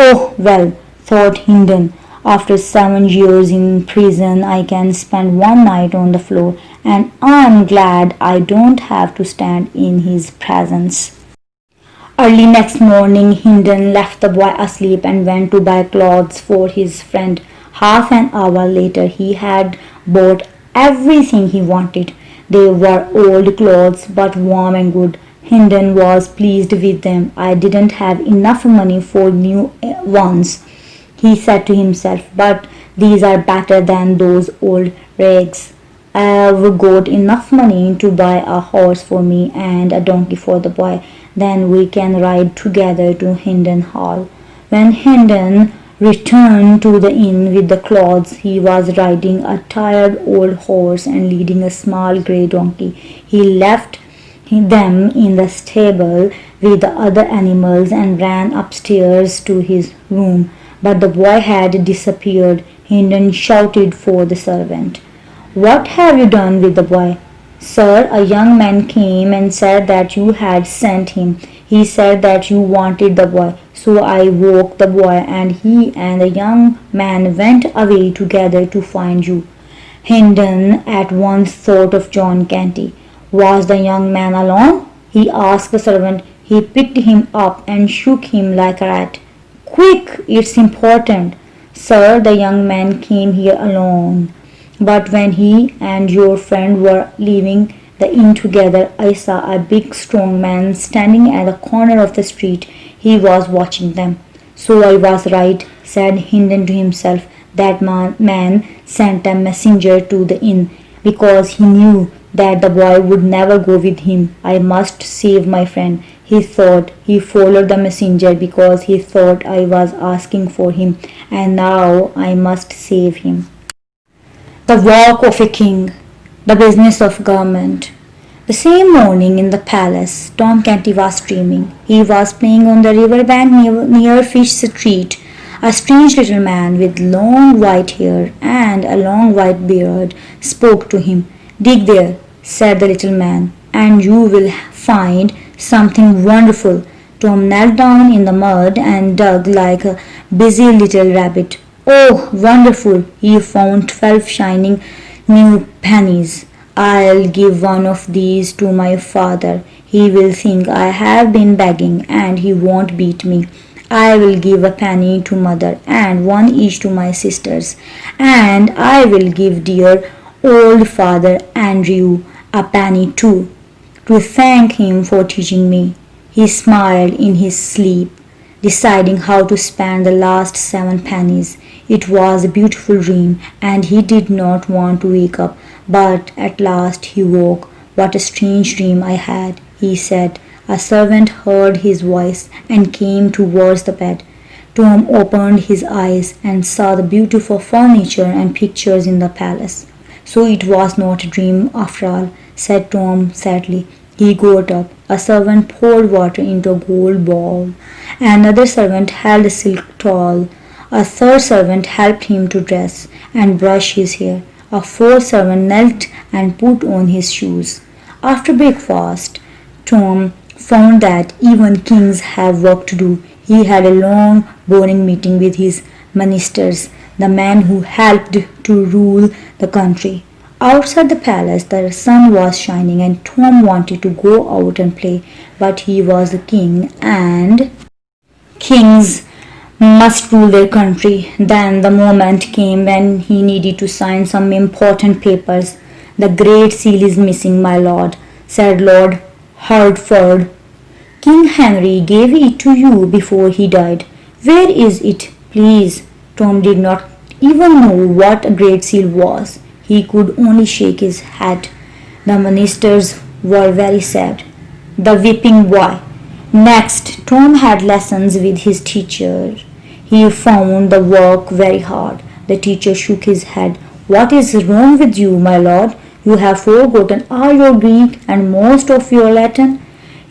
"Oh, well," thought Hendon, "after 7 years in prison I can spend one night on the floor, and I'm glad I don't have to stand in his presence." Early next morning, Hendon left the boy asleep and went to buy clothes for his friend. Half an hour later, he had bought everything he wanted. They were old clothes, but warm and good. Hendon was pleased with them. "I didn't have enough money for new ones," he said to himself, "but these are better than those old rags. I've got enough money to buy a horse for me and a donkey for the boy. Then we can ride together to Hendon Hall." When Hendon returned to the inn with the clothes, he was riding a tired old horse and leading a small grey donkey. He left them in the stable with the other animals and ran upstairs to his room. But the boy had disappeared. Hendon shouted for the servant. "What have you done with the boy?" "Sir, a young man came and said that you had sent him. He said that you wanted the boy. So I woke the boy, and he and the young man went away together to find you." Hendon at once thought of John Canty. "Was the young man alone?" he asked the servant. "He picked him up and shook him like a rat." "Quick, it's important." "Sir, the young man came here alone. But when he and your friend were leaving the inn together, I saw a big strong man standing at the corner of the street. He was watching them." "So I was right," said Hendon to himself. "That man sent a messenger to the inn because he knew that the boy would never go with him. I must save my friend," he thought. He followed the messenger because he thought I was asking for him, and now I must save him. The work of a king, the business of government. The same morning in the palace, Tom Canty was dreaming. He was playing on the river bank near Fish Street. A strange little man with long white hair and a long white beard spoke to him. "Dig there," said the little man, "and you will find something wonderful." Tom knelt down in the mud and dug like a busy little rabbit. Oh, wonderful! He found 12 shining new pennies. "I'll give one of these to my father. He will think I have been begging and he won't beat me. I will give a penny to mother and one each to my sisters. And I will give dear old Father Andrew a penny too, to thank him for teaching me." He smiled in his sleep, deciding how to spend the last 7 pennies. It was a beautiful dream, and he did not want to wake up, but at last he woke. "What a strange dream I had," he said. A servant heard his voice and came towards the bed. Tom opened his eyes and saw the beautiful furniture and pictures in the palace. "So it was not a dream after all," said Tom sadly. He got up. A servant poured water into a gold bowl. Another servant held a silk towel. A third servant helped him to dress and brush his hair. A fourth servant knelt and put on his shoes. After breakfast, Tom found that even kings have work to do. He had a long, boring meeting with his ministers, the men who helped to rule the country. Outside the palace, the sun was shining, and Tom wanted to go out and play, but he was a king, and kings must rule their country. Then the moment came when he needed to sign some important papers. "The Great Seal is missing, my lord," said Lord Hertford. "King Henry gave it to you before he died. Where is it, please?" Tom did not even know what a Great Seal was. He could only shake his head. The ministers were very sad. The whipping boy. Next, Tom had lessons with his teacher. He found the work very hard. The teacher shook his head. "What is wrong with you, my lord? You have forgotten all your Greek and most of your Latin.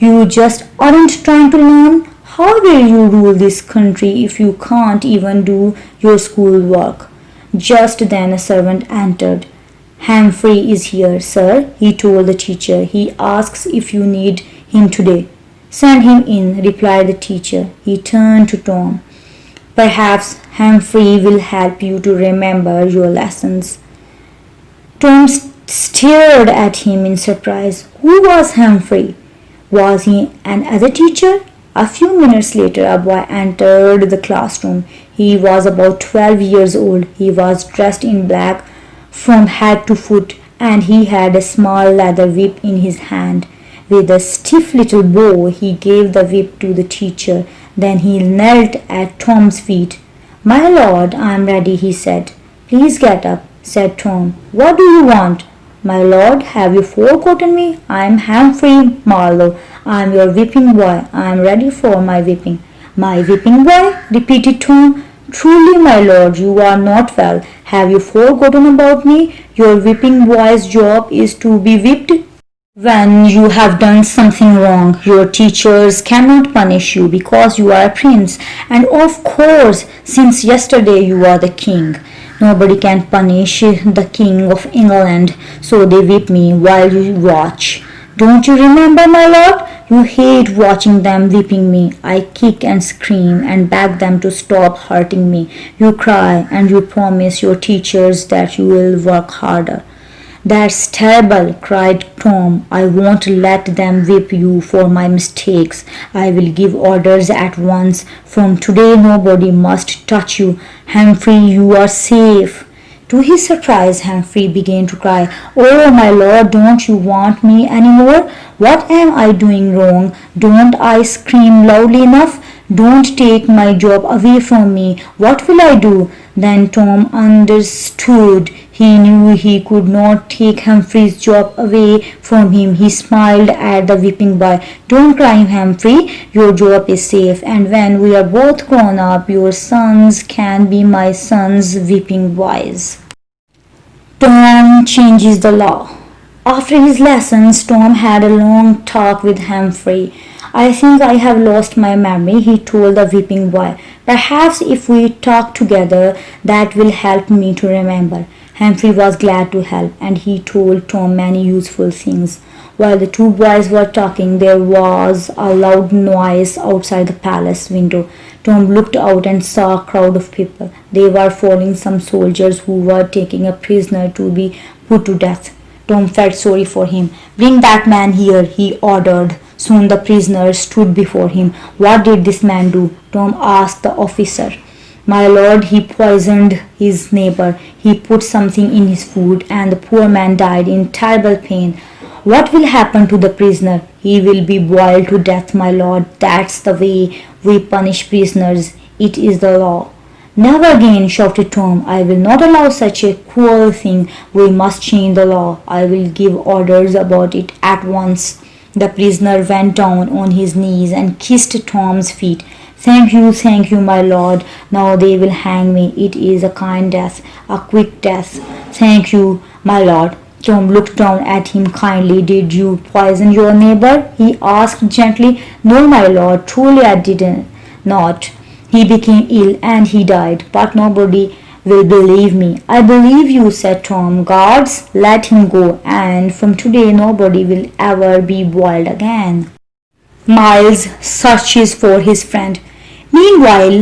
You just aren't trying to learn. How will you rule this country if you can't even do your school work?" Just then a servant entered. "Humphrey is here, sir," he told the teacher. "He asks if you need him today." "Send him in," replied the teacher. He turned to Tom. "Perhaps Humphrey will help you to remember your lessons." Tom stared at him in surprise. Who was Humphrey? Was he an other teacher? A few minutes later, a boy entered the classroom. He was about 12 years old. He was dressed in black from head to foot, and he had a small leather whip in his hand. With a stiff little bow, he gave the whip to the teacher. Then he knelt at Tom's feet. "My lord, I am ready," he said. "Please get up," said Tom. "What do you want?" "My lord, have you forgotten me? I am Humphrey Marlowe. I am your whipping boy. I am ready for my whipping." "My whipping boy?" repeated Tom. "Truly, my lord, you are not well. Have you forgotten about me? Your whipping boy's job is to be whipped when you have done something wrong. Your teachers cannot punish you because you are a prince, and of course, since yesterday you are the king. Nobody can punish the King of England, so they whip me while you watch. Don't you remember, my lord? You hate watching them whipping me. I kick and scream and beg them to stop hurting me. You cry and you promise your teachers that you will work harder." "That's terrible," cried Tom. "I won't let them whip you for my mistakes. I will give orders at once. From today nobody must touch you. Humphrey, you are safe." To his surprise, Humphrey began to cry. "Oh, my lord, don't you want me any more? What am I doing wrong? Don't I scream loudly enough? Don't take my job away from me. What will I do?" Then Tom understood. He knew he could not take Humphrey's job away from him. He smiled at the whipping boy. "Don't cry, Humphrey. Your job is safe, and when we are both grown up, your sons can be my sons' whipping boys." Tom changes the law. After his lessons, Tom had a long talk with Humphrey. "I think I have lost my memory," he told the whipping boy. "Perhaps if we talk together, that will help me to remember." Humphrey was glad to help, and he told Tom many useful things. While the two boys were talking, there was a loud noise outside the palace window. Tom looked out and saw a crowd of people. They were following some soldiers who were taking a prisoner to be put to death. Tom felt sorry for him. "Bring that man here," he ordered. Soon the prisoner stood before him. "What did this man do?" Tom asked the officer. "My lord, he poisoned his neighbor. He put something in his food, and the poor man died in terrible pain." "What will happen to the prisoner?" "He will be boiled to death, my lord. That's the way we punish prisoners. It is the law." "Never again," shouted Tom. "I will not allow such a cruel thing. We must change the law. I will give orders about it at once." The prisoner went down on his knees and kissed Tom's feet. Thank you, my lord. Now they will hang me. It is a kind death, a quick death. "Thank you, my lord." Tom looked down at him kindly. "Did you poison your neighbor?" he asked gently. "No, my lord, truly I didn't not. He became ill and he died, but nobody will believe me." "I believe you," said Tom. "Guards, let him go, and from today nobody will ever be boiled again." Miles searches for his friend. Meanwhile,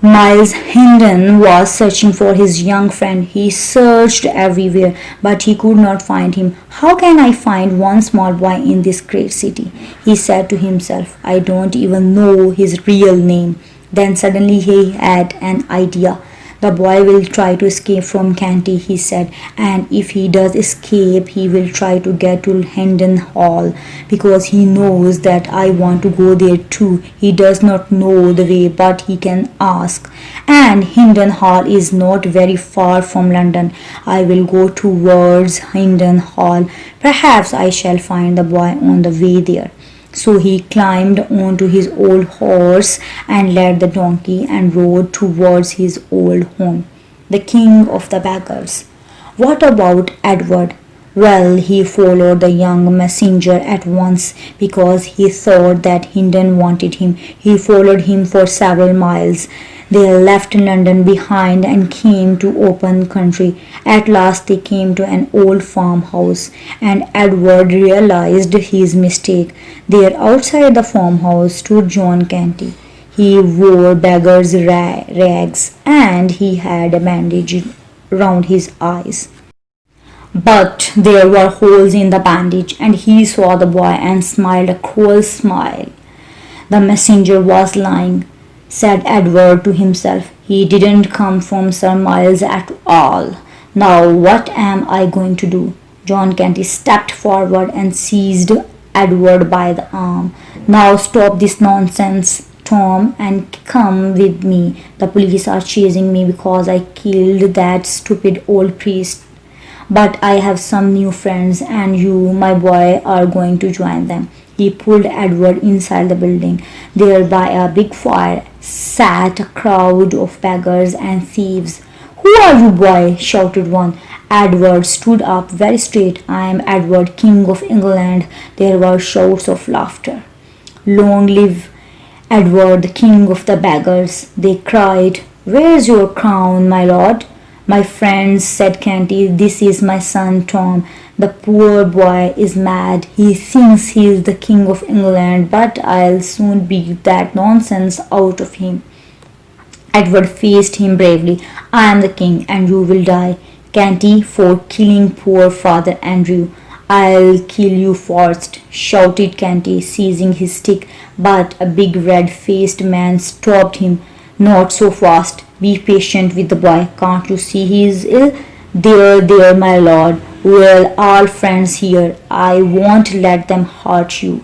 Miles Hendon was searching for his young friend. He searched everywhere, but he could not find him. How can I find one small boy in this great city? He said to himself. I don't even know his real name. Then suddenly he had an idea. The boy will try to escape from Canty, he said, and if he does escape, he will try to get to Hendon Hall because he knows that I want to go there too. He does not know the way, but he can ask. And Hendon Hall is not very far from London. I will go towards Hendon Hall. Perhaps I shall find the boy on the way there. So he climbed onto his old horse and led the donkey and rode towards his old home, the king of the beggars. What about Edward? Well, he followed the young messenger at once because he thought that Hendon wanted him. He followed him for several miles. They left London behind and came to open country. At last they came to an old farmhouse, and Edward realized his mistake. There outside the farmhouse stood John Canty. He wore beggar's rags and he had a bandage round his eyes. But there were holes in the bandage, and he saw the boy and smiled a cruel smile. The messenger was lying, said Edward to himself. He didn't come from Sir Miles at all. Now what am I going to do? John Canty stepped forward and seized Edward by the arm. Now stop this nonsense, Tom, and come with me. The police are chasing me because I killed that stupid old priest. But I have some new friends, and you, my boy, are going to join them. He pulled Edward inside the building. There by a big fire sat a crowd of beggars and thieves. Who are you, boy? Shouted one. Edward stood up very straight. I am Edward, King of England. There were shouts of laughter. Long live Edward, the King of the beggars, they cried. Where's your crown, my lord? My friends, said Canty, this is my son Tom. The poor boy is mad. He thinks he is the King of England, but I'll soon beat that nonsense out of him. Edward faced him bravely. I am the king, and you will die, Canty, for killing poor Father Andrew. I'll kill you first, shouted Canty, seizing his stick, but a big red-faced man stopped him. Not so fast. Be patient with the boy. Can't you see he is ill? There, my lord. We're all friends here. I won't let them hurt you.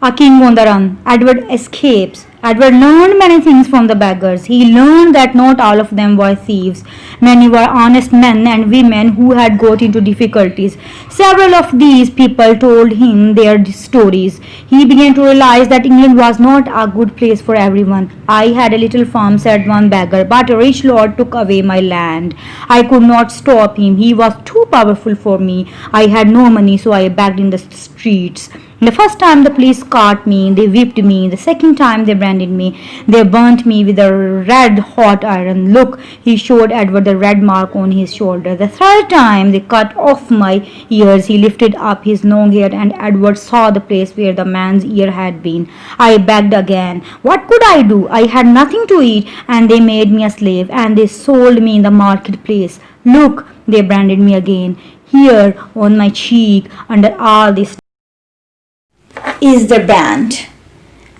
A king on the run. Edward escapes. Edward learned many things from the beggars. He learned that not all of them were thieves. Many were honest men and women who had got into difficulties. Several of these people told him their stories. He began to realize that England was not a good place for everyone. I had a little farm, said one beggar, but a rich lord took away my land. I could not stop him. He was too powerful for me. I had no money, so I begged in the streets. The first time the police caught me, they whipped me. The second time they branded me. They burnt me with a red hot iron. Look, he showed Edward the red mark on his shoulder. The third time they cut off my ears. He lifted up his long hair, and Edward saw the place where the man's ear had been. I begged again. What could I do? I had nothing to eat, and they made me a slave, and they sold me in the marketplace. Look, they branded me again. Here on my cheek, under all this is the brand.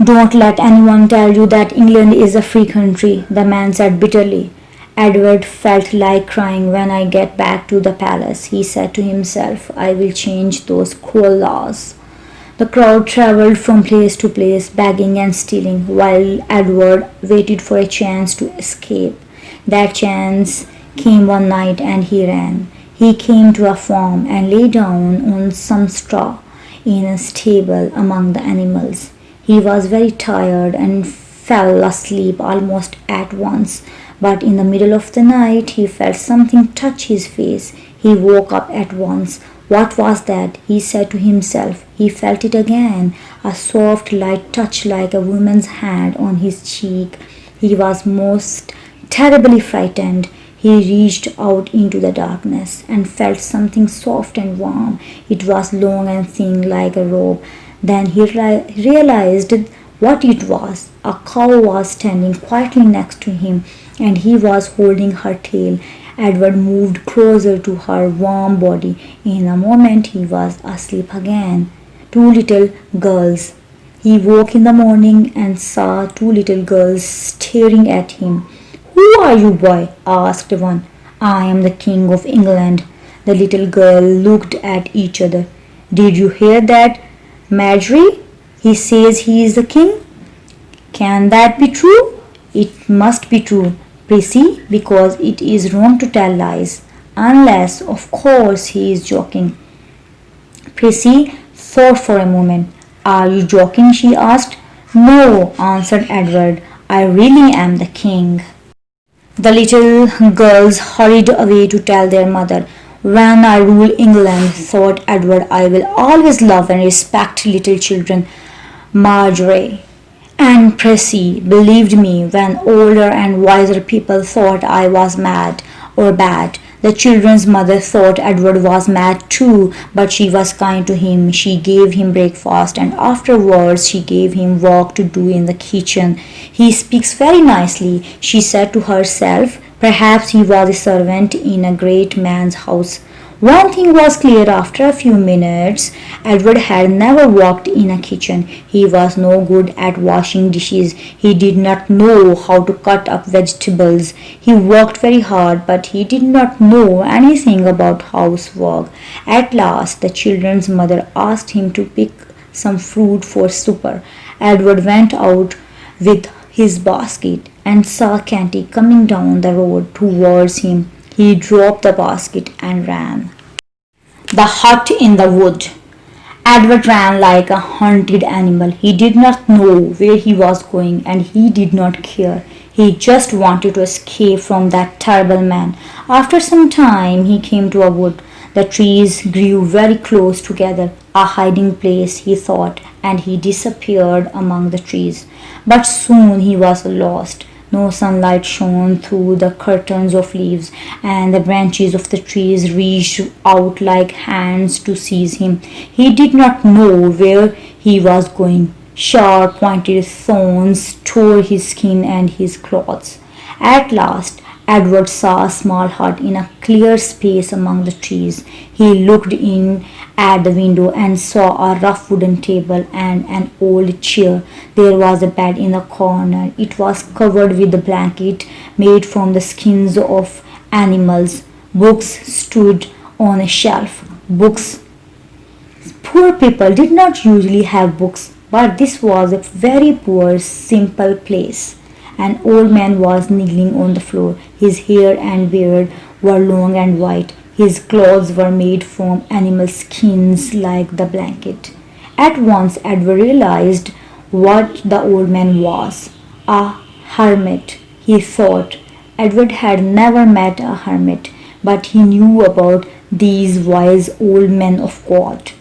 Don't let anyone tell you that England is a free country, the man said bitterly. Edward felt like crying. When I get back to the palace, he said to himself, I will change those cruel laws. The crowd travelled from place to place, begging and stealing, while Edward waited for a chance to escape. That chance came one night, and he ran. He came to a farm and lay down on some straw in a stable among the animals. He was very tired and fell asleep almost at once, but in the middle of the night he felt something touch his face. He woke up at once. What was that? He said to himself. He felt it again, a soft light touch like a woman's hand on his cheek. He was most terribly frightened. He reached out into the darkness and felt something soft and warm. It was long and thin like a robe. Then he realized what it was. A cow was standing quietly next to him, and he was holding her tail. Edward moved closer to her warm body. In a moment he was asleep again. Two little girls. He woke in the morning and saw two little girls staring at him. "Who are you, boy?" asked one. "I am the King of England." The little girl looked at each other. "Did you hear that, Marjorie? He says he is the king." "Can that be true?" "It must be true, Prissy, because it is wrong to tell lies. Unless, of course, he is joking." Prissy thought for a moment. "Are you joking?" she asked. "No," answered Edward. "I really am the king." The little girls hurried away to tell their mother. "When I rule England," thought Edward, "I will always love and respect little children." Marjorie and Prissy believed me when older and wiser people thought I was mad or bad. The children's mother thought Edward was mad too, but she was kind to him. She gave him breakfast, and afterwards she gave him work to do in the kitchen. "He speaks very nicely," she said to herself. Perhaps he was a servant in a great man's house. One thing was clear after a few minutes. Edward had never worked in a kitchen. He was no good at washing dishes. He did not know how to cut up vegetables. He worked very hard, but he did not know anything about housework. At last, the children's mother asked him to pick some fruit for supper. Edward went out with his basket and saw Canty coming down the road towards him. He dropped the basket and ran. The hut in the wood. Edward ran like a hunted animal. He did not know where he was going, and he did not care. He just wanted to escape from that terrible man. After some time he came to a wood. The trees grew very close together. A hiding place, he thought, and he disappeared among the trees. But soon he was lost. No sunlight shone through the curtains of leaves, and the branches of the trees reached out like hands to seize him. He did not know where he was going. Sharp pointed thorns tore his skin and his clothes. At last Edward saw a small hut in a clear space among the trees. He looked in at the window and saw a rough wooden table and an old chair. There was a bed in the corner. It was covered with a blanket made from the skins of animals. Books stood on a shelf. Books. Poor people did not usually have books, but this was a very poor, simple place. An old man was kneeling on the floor. His hair and beard were long and white. His clothes were made from animal skins like the blanket. At once Edward realized what the old man was. A hermit, he thought. Edward had never met a hermit, but he knew about these wise old men of God.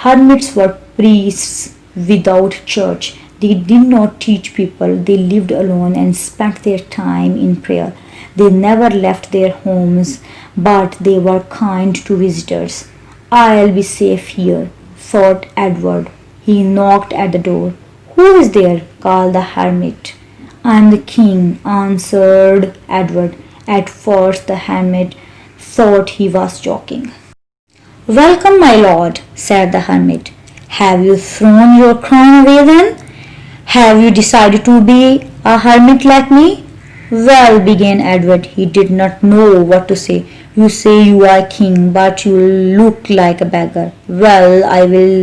Hermits were priests without church. They did not teach people. They lived alone and spent their time in prayer. They never left their homes, but they were kind to visitors. "I'll be safe here," thought Edward. He knocked at the door. "Who is there?" called the hermit. "I'm the king," answered Edward. At first the hermit thought he was joking. "Welcome, my lord," said the hermit. "Have you thrown your crown away then? Have you decided to be a hermit like me?" "Well," began Edward. He did not know what to say. "You say you are king, but you look like a beggar." "Well, I will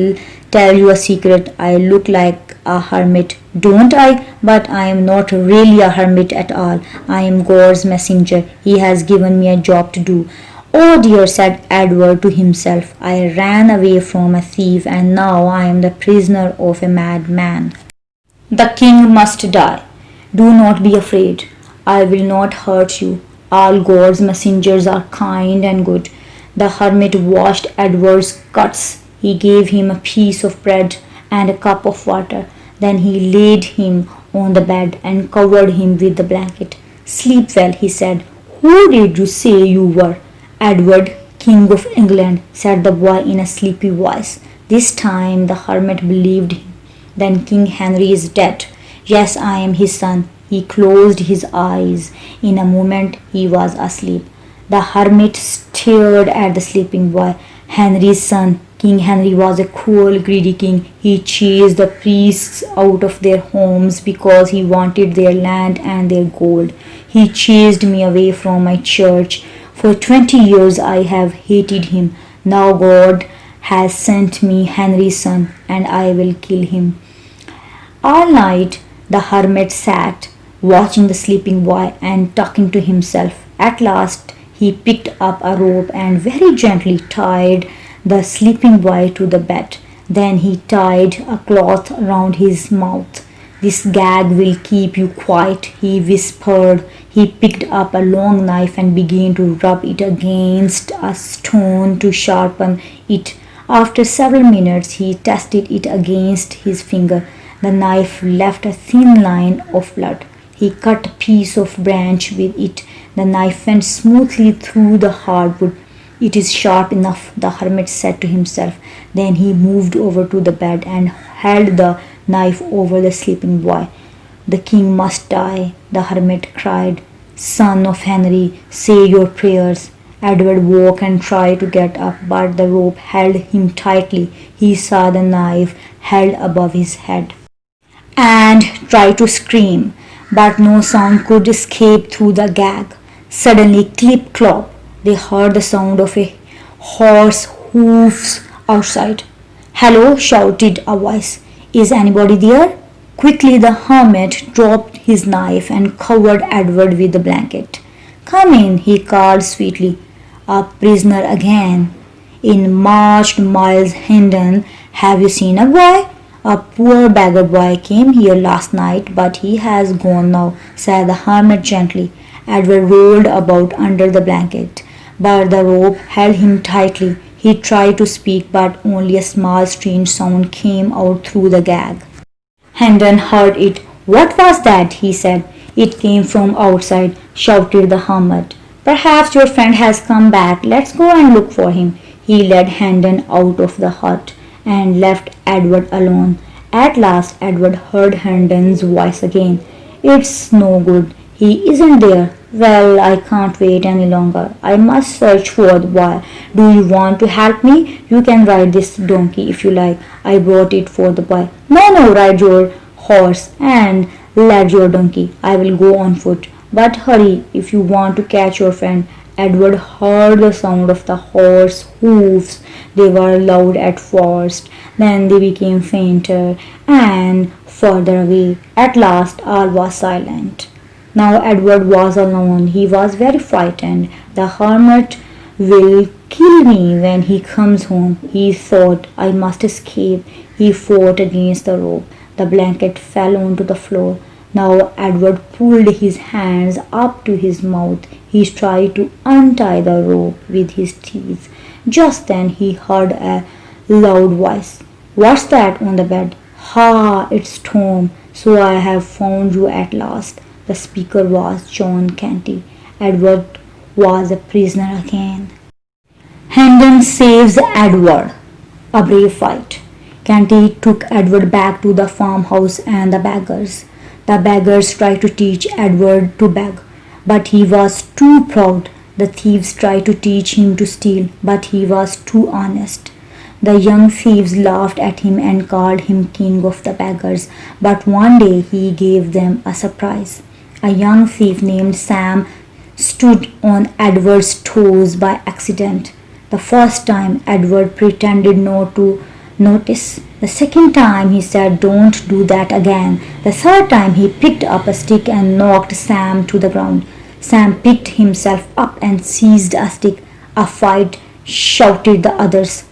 tell you a secret. I look like a hermit, don't I? But I am not really a hermit at all. I am God's messenger. He has given me a job to do." "Oh dear," said Edward to himself. "I ran away from a thief, and now I am the prisoner of a madman. The king must die. Do not be afraid. I will not hurt you. All God's messengers are kind and good." The hermit washed Edward's cuts. He gave him a piece of bread and a cup of water. Then he laid him on the bed and covered him with the blanket. "Sleep well," he said. "Who did you say you were?" "Edward, King of England," said the boy in a sleepy voice. This time the hermit believed him. "Then King Henry is dead." Yes, I am his son. He closed his eyes. In a moment he was asleep. The hermit stared at the sleeping boy. Henry's son. King Henry was a cruel, greedy king. He chased the priests out of their homes because he wanted their land and their gold. He chased me away from my church. For 20 years I have hated him. Now God has sent me Henry's son, and I will kill him. All night the hermit sat, watching the sleeping boy and talking to himself. At last he picked up a rope and very gently tied the sleeping boy to the bed. Then he tied a cloth around his mouth. This gag will keep you quiet, he whispered. He picked up a long knife and began to rub it against a stone to sharpen it. After several minutes, he tested it against his finger. The knife left a thin line of blood. He cut a piece of branch with it. The knife went smoothly through the hardwood. It is sharp enough, the hermit said to himself. Then he moved over to the bed and held the knife over the sleeping boy. The king must die, the hermit cried. Son of Henry, say your prayers. Edward woke and tried to get up, but the rope held him tightly. He saw the knife held above his head and tried to scream, but no sound could escape through the gag. Suddenly, clip clop, they heard the sound of a horse hoofs outside. Hello, shouted a voice. Is anybody there? Quickly the hermit dropped his knife and covered Edward with the blanket. Come in, he called sweetly. A prisoner again. In marched Miles Hendon. Have you seen a boy? A poor beggar boy came here last night, but he has gone now, said the hermit gently. Edward rolled about under the blanket, but the rope held him tightly. He tried to speak, but only a small strange sound came out through the gag. Hendon heard it. What was that? He said. It came from outside, shouted the hermit. Perhaps your friend has come back. Let's go and look for him. He led Hendon out of the hut and left Edward alone. At last Edward heard Hendon's voice again. It's no good. He isn't there. Well, I can't wait any longer. I must search for the boy. Do you want to help me? You can ride this donkey if you like. I brought it for the boy. No, ride your horse and led your donkey. I will go on foot. But hurry if you want to catch your friend. Edward heard the sound of the horse hoofs. They were loud at first, then they became fainter and further away. At last all was silent. Now Edward was alone. He was very frightened. The hermit will kill me when he comes home, he thought. I must escape. He fought against the rope. The blanket fell onto the floor. Now Edward pulled his hands up to his mouth. He tried to untie the rope with his teeth. Just then he heard a loud voice. What's that on the bed? Ha, it's Tom. So I have found you at last. The speaker was John Canty. Edward was a prisoner again. Hendon saves Edward. A brave fight. Canty took Edward back to the farmhouse and the beggars. The beggars tried to teach Edward to beg, but he was too proud. The thieves tried to teach him to steal, but he was too honest. The young thieves laughed at him and called him king of the beggars, but one day he gave them a surprise. A young thief named Sam stood on Edward's toes by accident. The first time Edward pretended not to notice. The second time he said, "Don't do that again." The third time he picked up a stick and knocked Sam to the ground. Sam picked himself up and seized a stick. "A fight!" shouted the others.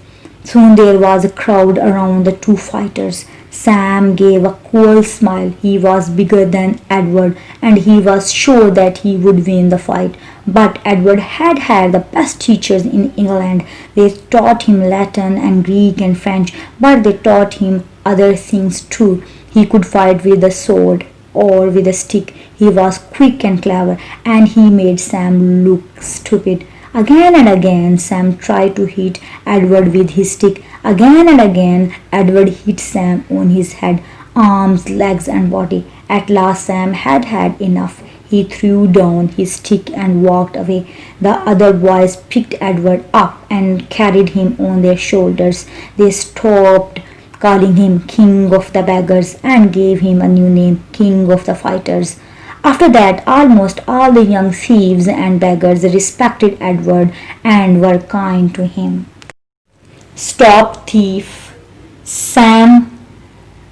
Soon there was a crowd around the two fighters. Sam gave a cool smile. He was bigger than Edward and he was sure that he would win the fight. But Edward had had the best teachers in England. They taught him Latin and Greek and French, but they taught him other things too. He could fight with a sword or with a stick. He was quick and clever, and he made Sam look stupid. Again and again Sam tried to hit Edward with his stick. Again and again Edward hit Sam on his head. arms, legs, and body. At last Sam had had enough. He threw down his stick and walked away. The other boys picked Edward up and carried him on their shoulders. They stopped calling him King of the Beggars and gave him a new name, King of the Fighters. After that, almost all the young thieves and beggars respected Edward and were kind to him. Stop thief! Sam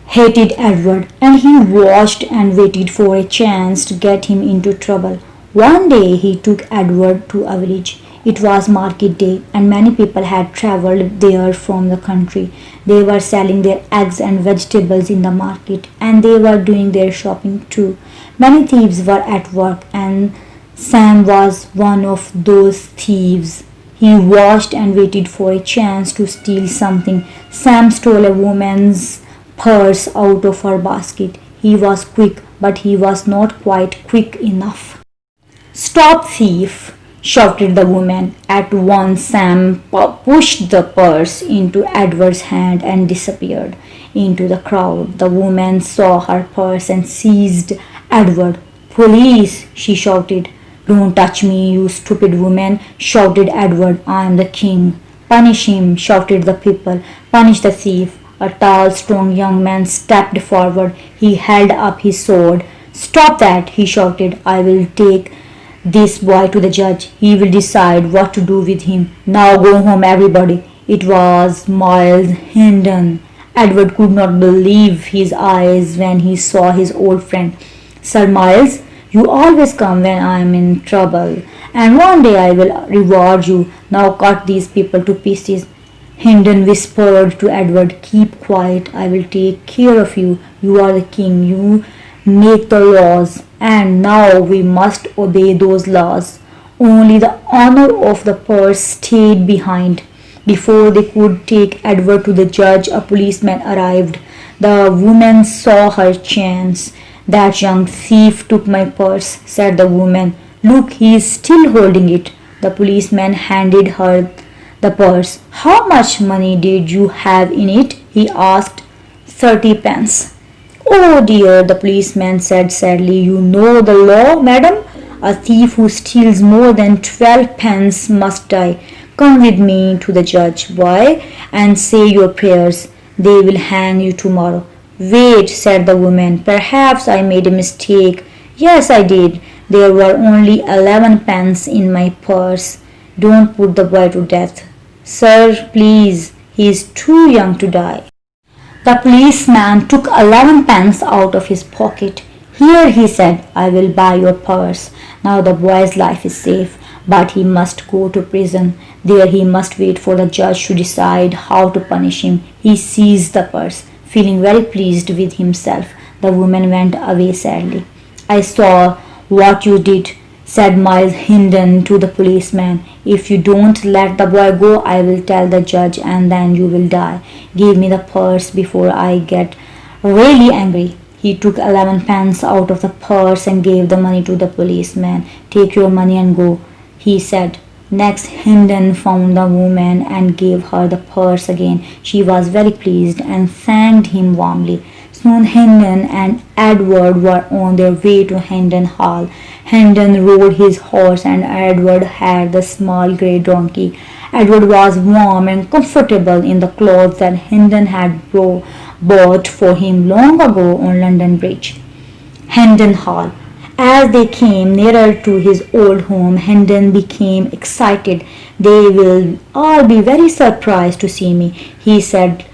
hated Edward, and he watched and waited for a chance to get him into trouble. One day he took Edward to a village. It was market day, and many people had travelled there from the country. They were selling their eggs and vegetables in the market, and they were doing their shopping too. Many thieves were at work, and Sam was one of those thieves. He watched and waited for a chance to steal something. Sam stole a woman's purse out of her basket. He was quick, but he was not quite quick enough. Stop thief! Shouted the woman. At once Sam pushed the purse into Edward's hand and disappeared into the crowd. The woman saw her purse and seized Edward. Police! She shouted. Don't touch me, you stupid woman, shouted Edward. I am the king. Punish him, shouted the people. Punish the thief. A tall, strong young man stepped forward. He held up his sword. Stop that, he shouted. I will take this boy to the judge. He will decide what to do with him. Now go home, everybody. It was Miles Hendon. Edward could not believe his eyes when he saw his old friend. Sir Miles, you always come when I am in trouble, and one day I will reward you. Now cut these people to pieces. Hendon whispered to Edward, keep quiet. I will take care of you. You are the king. You make the laws, and now we must obey those laws. Only the owner of the purse stayed behind. Before they could take Edward to the judge, a policeman arrived. The woman saw her chance. That young thief took my purse, said the woman. Look, he is still holding it. The policeman handed her the purse. How much money did you have in it? He asked. 30 pence. Oh dear, the policeman said sadly. You know the law, madam? A thief who steals more than 12 pence must die. Come with me to the judge, boy, and say your prayers. They will hang you tomorrow. Wait, said the woman. Perhaps I made a mistake. Yes, I did. There were only 11 pence in my purse. Don't put the boy to death. Sir, please, he is too young to die. The policeman took 11 pence out of his pocket. Here, he said, I will buy your purse. Now the boy's life is safe, but he must go to prison. There he must wait for the judge to decide how to punish him. He seized the purse. Feeling very pleased with himself, the woman went away sadly. I saw what you did, said Miles Hendon to the policeman. If you don't let the boy go, I will tell the judge, and then you will die. Give me the purse before I get really angry. He took 11 pence out of the purse and gave the money to the policeman. Take your money and go, he said. Next, Hendon found the woman and gave her the purse again. She was very pleased and thanked him warmly. Soon Hendon and Edward were on their way to Hendon Hall. Hendon rode his horse and Edward had the small grey donkey. Edward was warm and comfortable in the clothes that Hendon had bought for him long ago on London Bridge. Hendon Hall. As they came nearer to his old home, Hendon became excited. They will all be very surprised to see me, he said.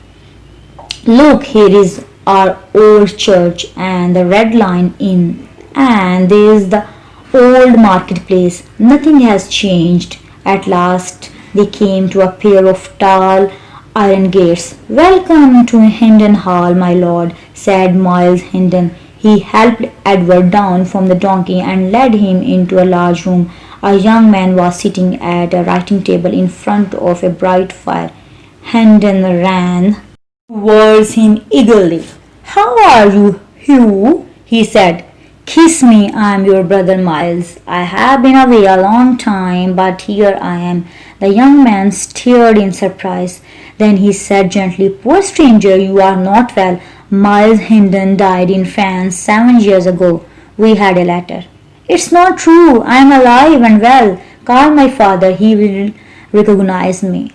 Look, here is our old church and the Red Lion Inn, and there is the old marketplace. Nothing has changed. At last they came to a pair of tall iron gates. Welcome to Hendon Hall, my lord, said Miles Hendon. He helped Edward down from the donkey and led him into a large room. A young man was sitting at a writing table in front of a bright fire. Hendon ran towards him eagerly. How are you, Hugh? He said. Kiss me, I am your brother Miles. I have been away a long time, but here I am. The young man stared in surprise. Then he said gently, Poor stranger, you are not well. Miles Hendon died in France 7 years ago. We had a letter. It's not true. I am alive and well. Call my father. He will recognize me.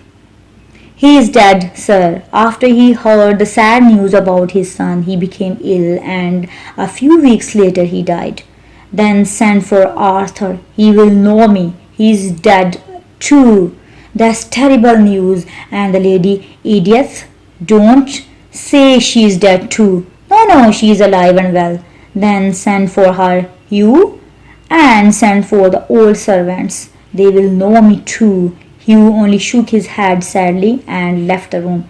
He is dead, sir. After he heard the sad news about his son, he became ill and a few weeks later he died. Then send for Arthur. He will know me. He is dead too. That's terrible news. And the lady Edith? Don't say she is dead too. No, she is alive and well. Then send for her, Hugh, and send for the old servants. They will know me too. Hugh only shook his head sadly and left the room.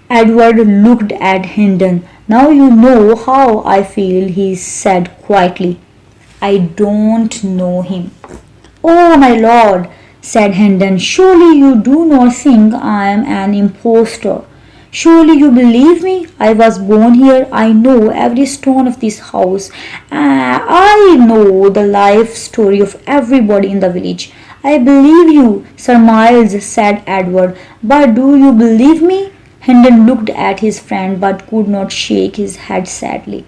Edward looked at Hendon. Now you know how I feel, he said quietly. I don't know him. Oh, my lord, said Hendon, surely you do not think I am an impostor. Surely you believe me? I was born here. I know every stone of this house. I know the life story of everybody in the village. I believe you, Sir Miles, said Edward. But do you believe me? Hendon looked at his friend but could not shake his head sadly.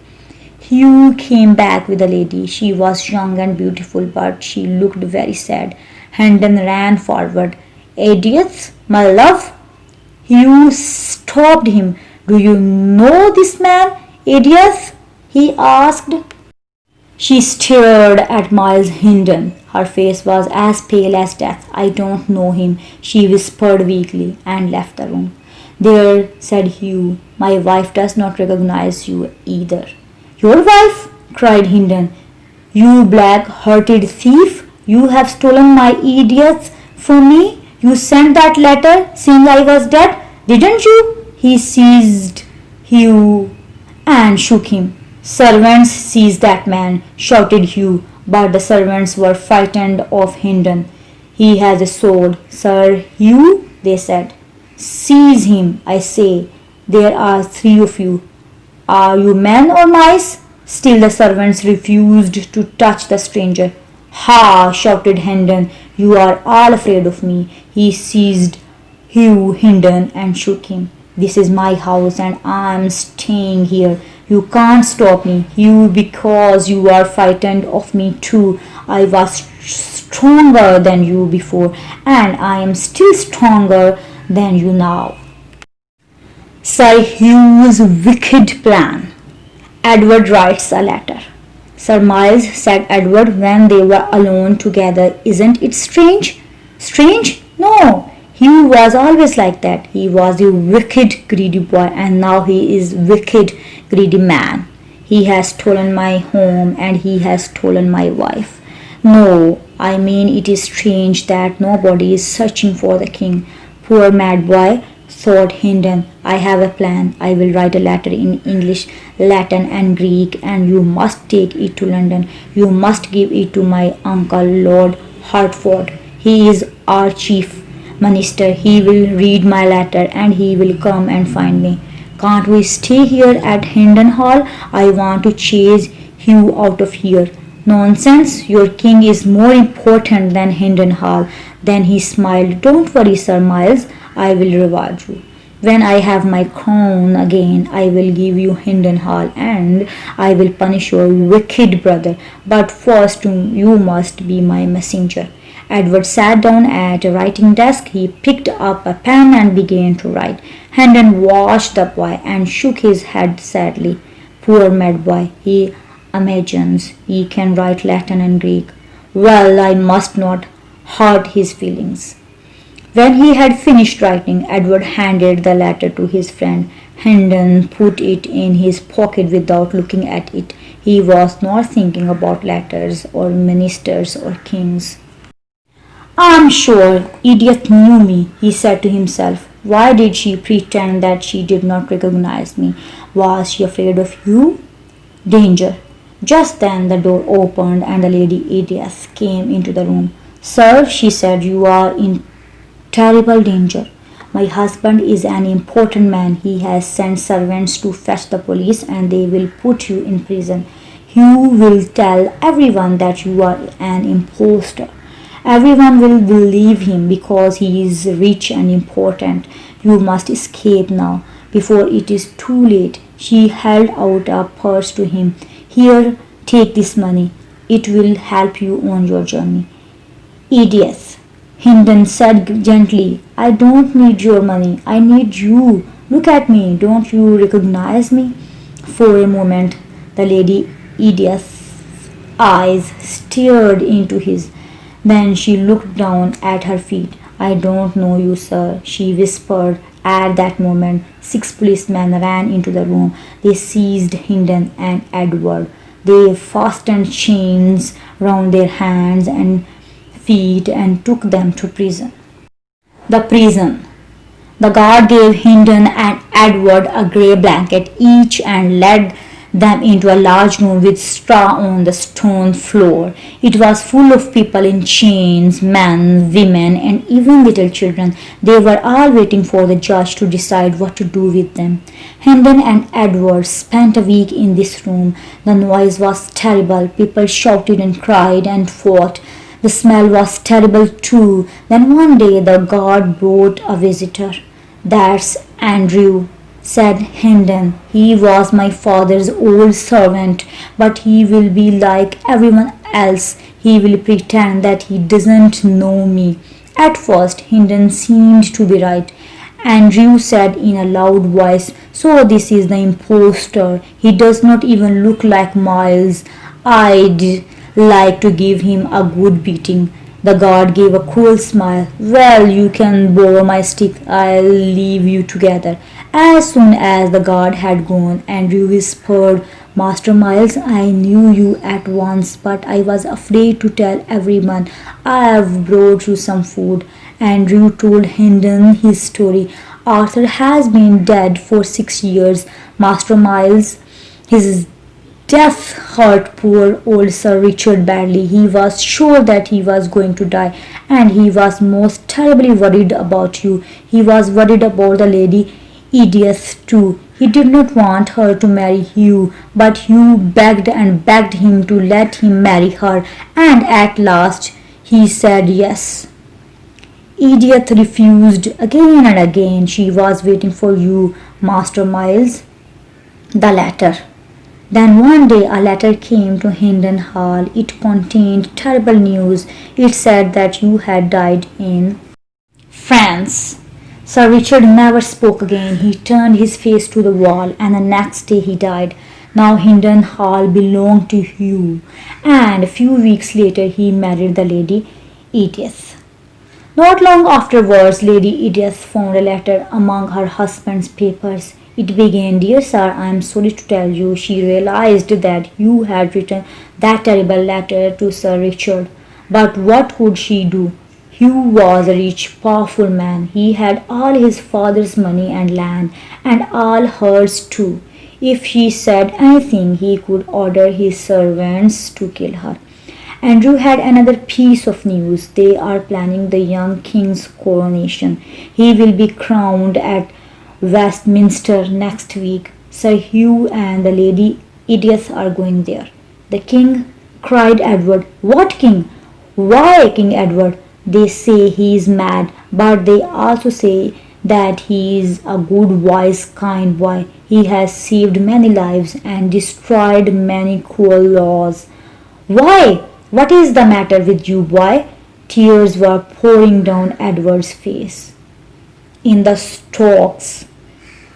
Hugh came back with the lady. She was young and beautiful, but she looked very sad. Hendon ran forward. Edith, my love? Hugh stopped him. Do you know this man, Edith? He asked. She stared at Miles Hendon. Her face was as pale as death. I don't know him, she whispered weakly, and left the room. There, said Hugh, my wife does not recognize you either. Your wife? Cried Hendon. You black-hearted thief! You have stolen my idiots from me. You sent that letter saying I was dead, didn't you? He seized Hugh and shook him. Servants, seize that man, shouted Hugh, but the servants were frightened of Hendon. He has a sword, Sir Hugh, they said. Seize him, I say. There are 3 of you. Are you men or mice? Still the servants refused to touch the stranger. Ha! Shouted Hendon. You are all afraid of me. He seized Hugh Hendon and shook him. This is my house and I am staying here. You can't stop me, Hugh, because you are frightened of me too. I was stronger than you before and I am still stronger than you now. Sir Hugh's wicked plan. Edward writes a letter. Sir Miles, said Edward when they were alone together, isn't it strange? Strange? No. Hugh was always like that. He was a wicked, greedy boy, and now he is wicked, greedy man. He has stolen my home and he has stolen my wife. No, I mean it is strange that nobody is searching for the king. Poor mad boy, thought Hendon. I have a plan. I will write a letter in English, Latin and Greek, and you must take it to London. You must give it to my uncle, Lord Hertford. He is our chief minister. He will read my letter and he will come and find me. Can't we stay here at Hendon Hall? I want to chase Hugh out of here. Nonsense, your king is more important than Hendon Hall. Then he smiled. Don't worry, Sir Miles, I will reward you. When I have my crown again, I will give you Hendon Hall and I will punish your wicked brother. But first you must be my messenger. Edward sat down at a writing desk. He picked up a pen and began to write. Hendon watched the boy and shook his head sadly. Poor mad boy, he imagines he can write Latin and Greek. Well, I must not hurt his feelings. When he had finished writing, Edward handed the letter to his friend. Hendon put it in his pocket without looking at it. He was not thinking about letters or ministers or kings. I'm sure Edith knew me, he said to himself. Why did she pretend that she did not recognize me? Was she afraid of Hugh? Danger. Just then the door opened and the lady Edith came into the room. Sir, she said, you are in terrible danger. My husband is an important man. He has sent servants to fetch the police and they will put you in prison. Hugh will tell everyone that you are an impostor. Everyone will believe him because he is rich and important. You must escape now before it is too late. She held out a purse to him. Here, take this money. It will help you on your journey. Idiot, Hendon said gently. I don't need your money. I need you. Look at me. Don't you recognize me? For a moment, the lady idiot's eyes stared into his. Then she looked down at her feet. I don't know you, sir, she whispered. At that moment, 6 policemen ran into the room. They seized Hendon and Edward. They fastened chains round their hands and feet and took them to prison. The prison. The guard gave Hendon and Edward a grey blanket each and led them into a large room with straw on the stone floor. It was full of people in chains, men, women, and even little children. They were all waiting for the judge to decide what to do with them. Hendon and Edward spent a week in this room. The noise was terrible. People shouted and cried and fought. The smell was terrible too. Then one day the guard brought a visitor. That's Andrew, said Hendon. He was my father's old servant, but he will be like everyone else. He will pretend that he doesn't know me. At first, Hendon seemed to be right. Andrew said in a loud voice, so this is the impostor. He does not even look like Miles. I'd like to give him a good beating. The guard gave a cool smile. Well, you can borrow my stick. I'll leave you together. As soon as the guard had gone, Andrew whispered, Master Miles, I knew you at once, but I was afraid to tell everyone. I've brought you some food. Andrew told Hendon his story. Arthur has been dead for 6 years. Master Miles, his death hurt poor old Sir Richard badly. He was sure that he was going to die, and he was most terribly worried about you. He was worried about the lady Edith too. He did not want her to marry Hugh, but Hugh begged and begged him to let him marry her, and at last he said yes. Edith refused again and again. She was waiting for you, Master Miles. The letter. Then one day a letter came to Hendon Hall. It contained terrible news. It said that you had died in France. Sir Richard never spoke again. He turned his face to the wall, and the next day he died. Now Hendon Hall belonged to Hugh, and a few weeks later he married the Lady Edith. Not long afterwards, Lady Edith found a letter among her husband's papers. It began, Dear Sir, I am sorry to tell you. She realized that you had written that terrible letter to Sir Richard. But what could she do? Hugh was a rich, powerful man. He had all his father's money and land, and all hers too. If she said anything, he could order his servants to kill her. Andrew had another piece of news. They are planning the young king's coronation. He will be crowned at Westminster next week. Sir Hugh and the Lady Edith are going there. The king, cried Edward. What king? Why, King Edward? They say he is mad, but they also say that he is a good, wise, kind boy. He has saved many lives and destroyed many cruel laws. Why? What is the matter with you, boy? Tears were pouring down Edward's face. In the stocks.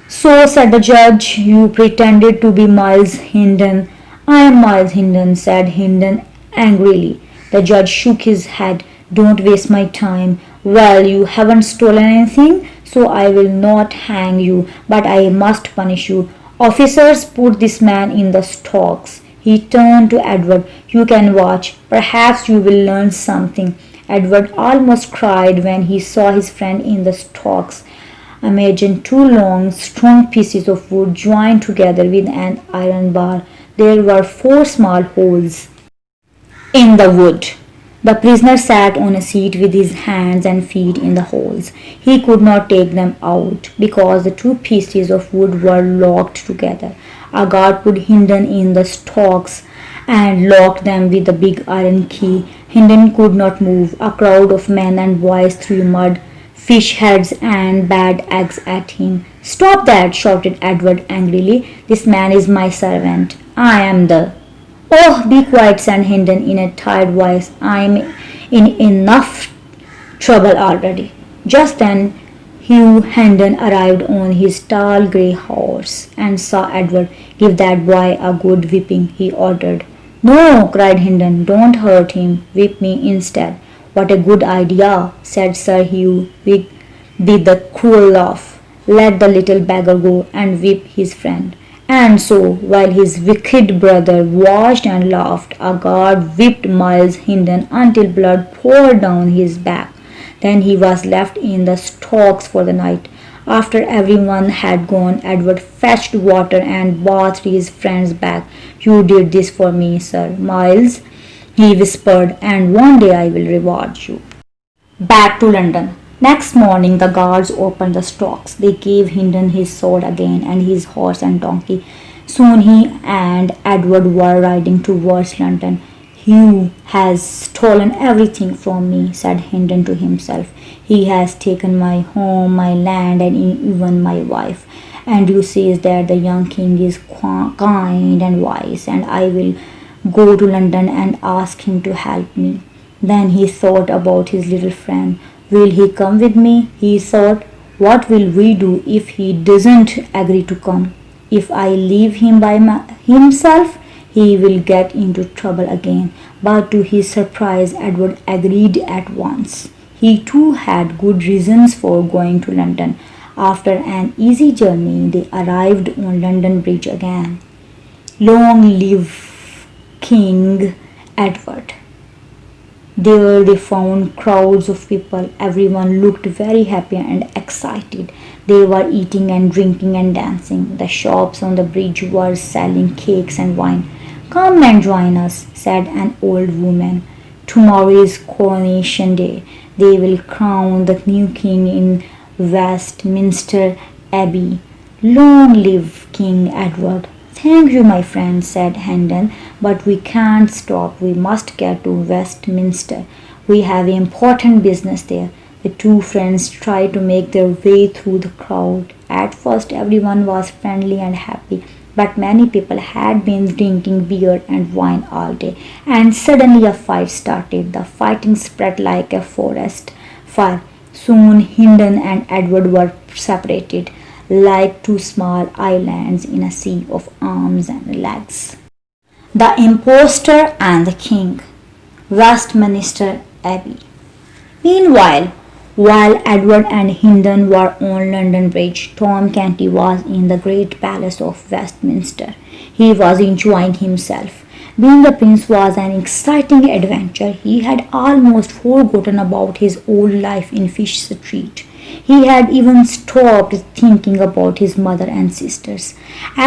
So, said the judge, you pretended to be Miles Hendon. I am Miles Hendon, said Hendon angrily. The judge shook his head. Don't waste my time. Well, you haven't stolen anything, so I will not hang you, but I must punish you. Officers, put this man in the stocks. He turned to Edward. You can watch. Perhaps you will learn something. Edward almost cried when he saw his friend in the stocks. Imagine 2 long, strong pieces of wood joined together with an iron bar. There were 4 small holes in the wood. The prisoner sat on a seat with his hands and feet in the holes. He could not take them out because the 2 pieces of wood were locked together. A guard put Hendon in the stocks and locked them with a big iron key. Hendon could not move. A crowd of men and boys threw mud, fish heads and bad eggs at him. "Stop that!" shouted Edward angrily. "This man is my servant. I am the—" "Oh, be quiet," said Hendon in a tired voice. "I'm in enough trouble already." Just then Hugh Hendon arrived on his tall grey horse and saw Edward. "Give that boy a good whipping," he ordered. "No," cried Hendon, "don't hurt him. Whip me instead." "What a good idea," said Sir Hugh with a cruel laugh. "Let the little beggar go and whip his friend." And so, while his wicked brother watched and laughed, a guard whipped Miles Hendon until blood poured down his back. Then he was left in the stocks for the night. After everyone had gone, Edward fetched water and bathed his friend's back. "You did this for me, Sir Miles," he whispered, "and one day I will reward you." Back to London. Next morning the guards opened the stocks. They gave Hendon his sword again and his horse and donkey. Soon he and Edward were riding towards London. "Hugh has stolen everything from me," said Hendon to himself. "He has taken my home, my land, and even my wife. Andrew says that the young king is kind and wise, and I will go to London and ask him to help me." Then he thought about his little friend. "Will he come with me?" he thought. "What will we do if he doesn't agree to come? If I leave him by himself, he will get into trouble again." But to his surprise, Edward agreed at once. He too had good reasons for going to London. After an easy journey, they arrived on London Bridge again. Long live King Edward! There they found crowds of people. Everyone looked very happy and excited. They were eating and drinking and dancing. The shops on the bridge were selling cakes and wine. "Come and join us," said an old woman. "Tomorrow is coronation day. They will crown the new king in Westminster Abbey. Long live King Edward!" "Thank you, my friend," said Hendon, "but we can't stop. We must get to Westminster. We have important business there." The two friends tried to make their way through the crowd. At first everyone was friendly and happy, but many people had been drinking beer and wine all day, and suddenly a fight started. The fighting spread like a forest fire. Soon Hendon and Edward were separated, like two small islands in a sea of arms and legs. The Impostor and the King. Westminster Abbey. Meanwhile, while Edward and Hendon were on London Bridge, Tom Canty was in the great palace of Westminster. He was enjoying himself. Being a prince was an exciting adventure. He had almost forgotten about his old life in Fish Street. He had even stopped thinking about his mother and sisters.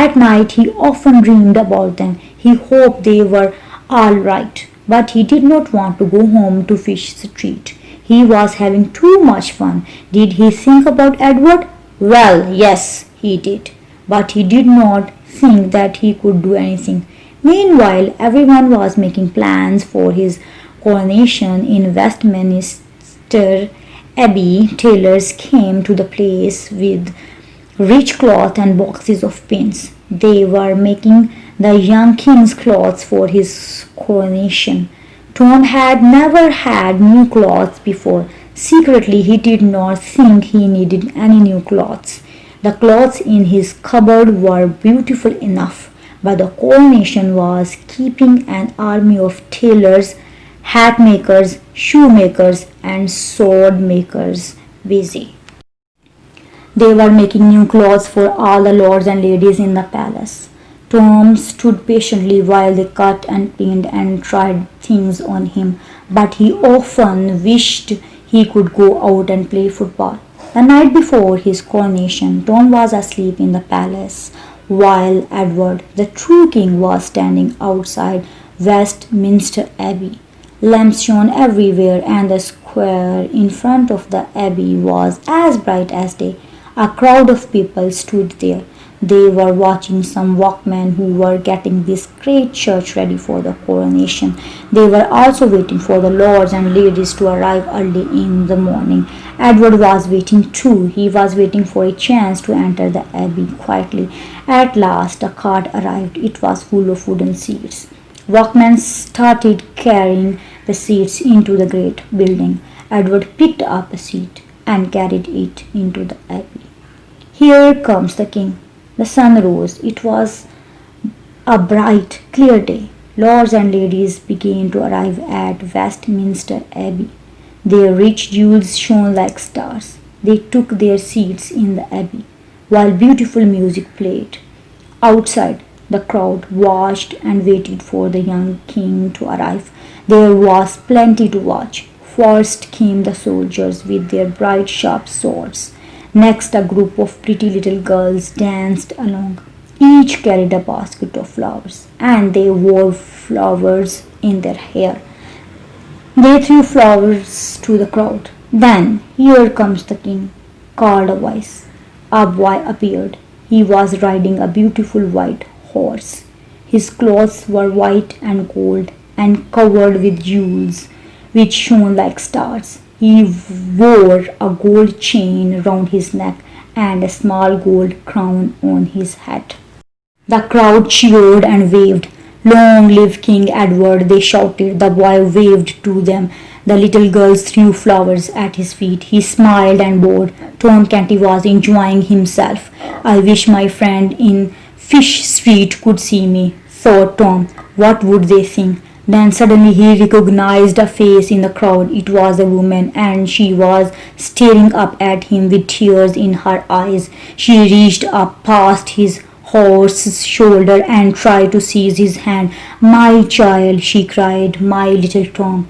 At night he often dreamed about them. He hoped they were all right, but he did not want to go home to Fish Street. He was having too much fun. Did he think about Edward? Well, yes, he did. But he did not think that he could do anything. Meanwhile, everyone was making plans for his coronation in Westminster Abbey. Tailors came to the place with rich cloth and boxes of pins. They were making the young king's clothes for his coronation. Tom had never had new clothes before. Secretly, he did not think he needed any new clothes. The clothes in his cupboard were beautiful enough, but the coronation was keeping an army of tailors, hat makers, shoemakers, and sword makers busy. They were making new clothes for all the lords and ladies in the palace. Tom stood patiently while they cut and pinned and tried things on him, but he often wished he could go out and play football. The night before his coronation, Tom was asleep in the palace, while Edward, the true king, was standing outside Westminster Abbey. Lamps shone everywhere, and the square in front of the abbey was as bright as day. A crowd of people stood there. They were watching some workmen who were getting this great church ready for the coronation. They were also waiting for the lords and ladies to arrive early in the morning. Edward was waiting too. He was waiting for a chance to enter the abbey quietly. At last, a cart arrived. It was full of wooden seats. Workmen started carrying the seats into the great building. Edward picked up a seat and carried it into the abbey. Here comes the king. The sun rose. It was a bright, clear day. Lords and ladies began to arrive at Westminster Abbey. Their rich jewels shone like stars. They took their seats in the abbey, while beautiful music played. Outside, the crowd watched and waited for the young king to arrive. There was plenty to watch. First came the soldiers with their bright sharp swords. Next, a group of pretty little girls danced along. Each carried a basket of flowers, and they wore flowers in their hair. They threw flowers to the crowd. Then, "Here comes the king," called a voice. A boy appeared. He was riding a beautiful white horse. His clothes were white and gold and covered with jewels, which shone like stars. He wore a gold chain round his neck and a small gold crown on his head. The crowd cheered and waved. "Long live King Edward," they shouted. The boy waved to them. The little girls threw flowers at his feet. He smiled and bowed. Tom Canty was enjoying himself. "I wish my friend in Fish Street could see me," thought Tom. What would they think? Then suddenly he recognized a face in the crowd. It was a woman, and she was staring up at him with tears in her eyes. She reached up past his horse's shoulder and tried to seize his hand. "My child," she cried, "my little Tom."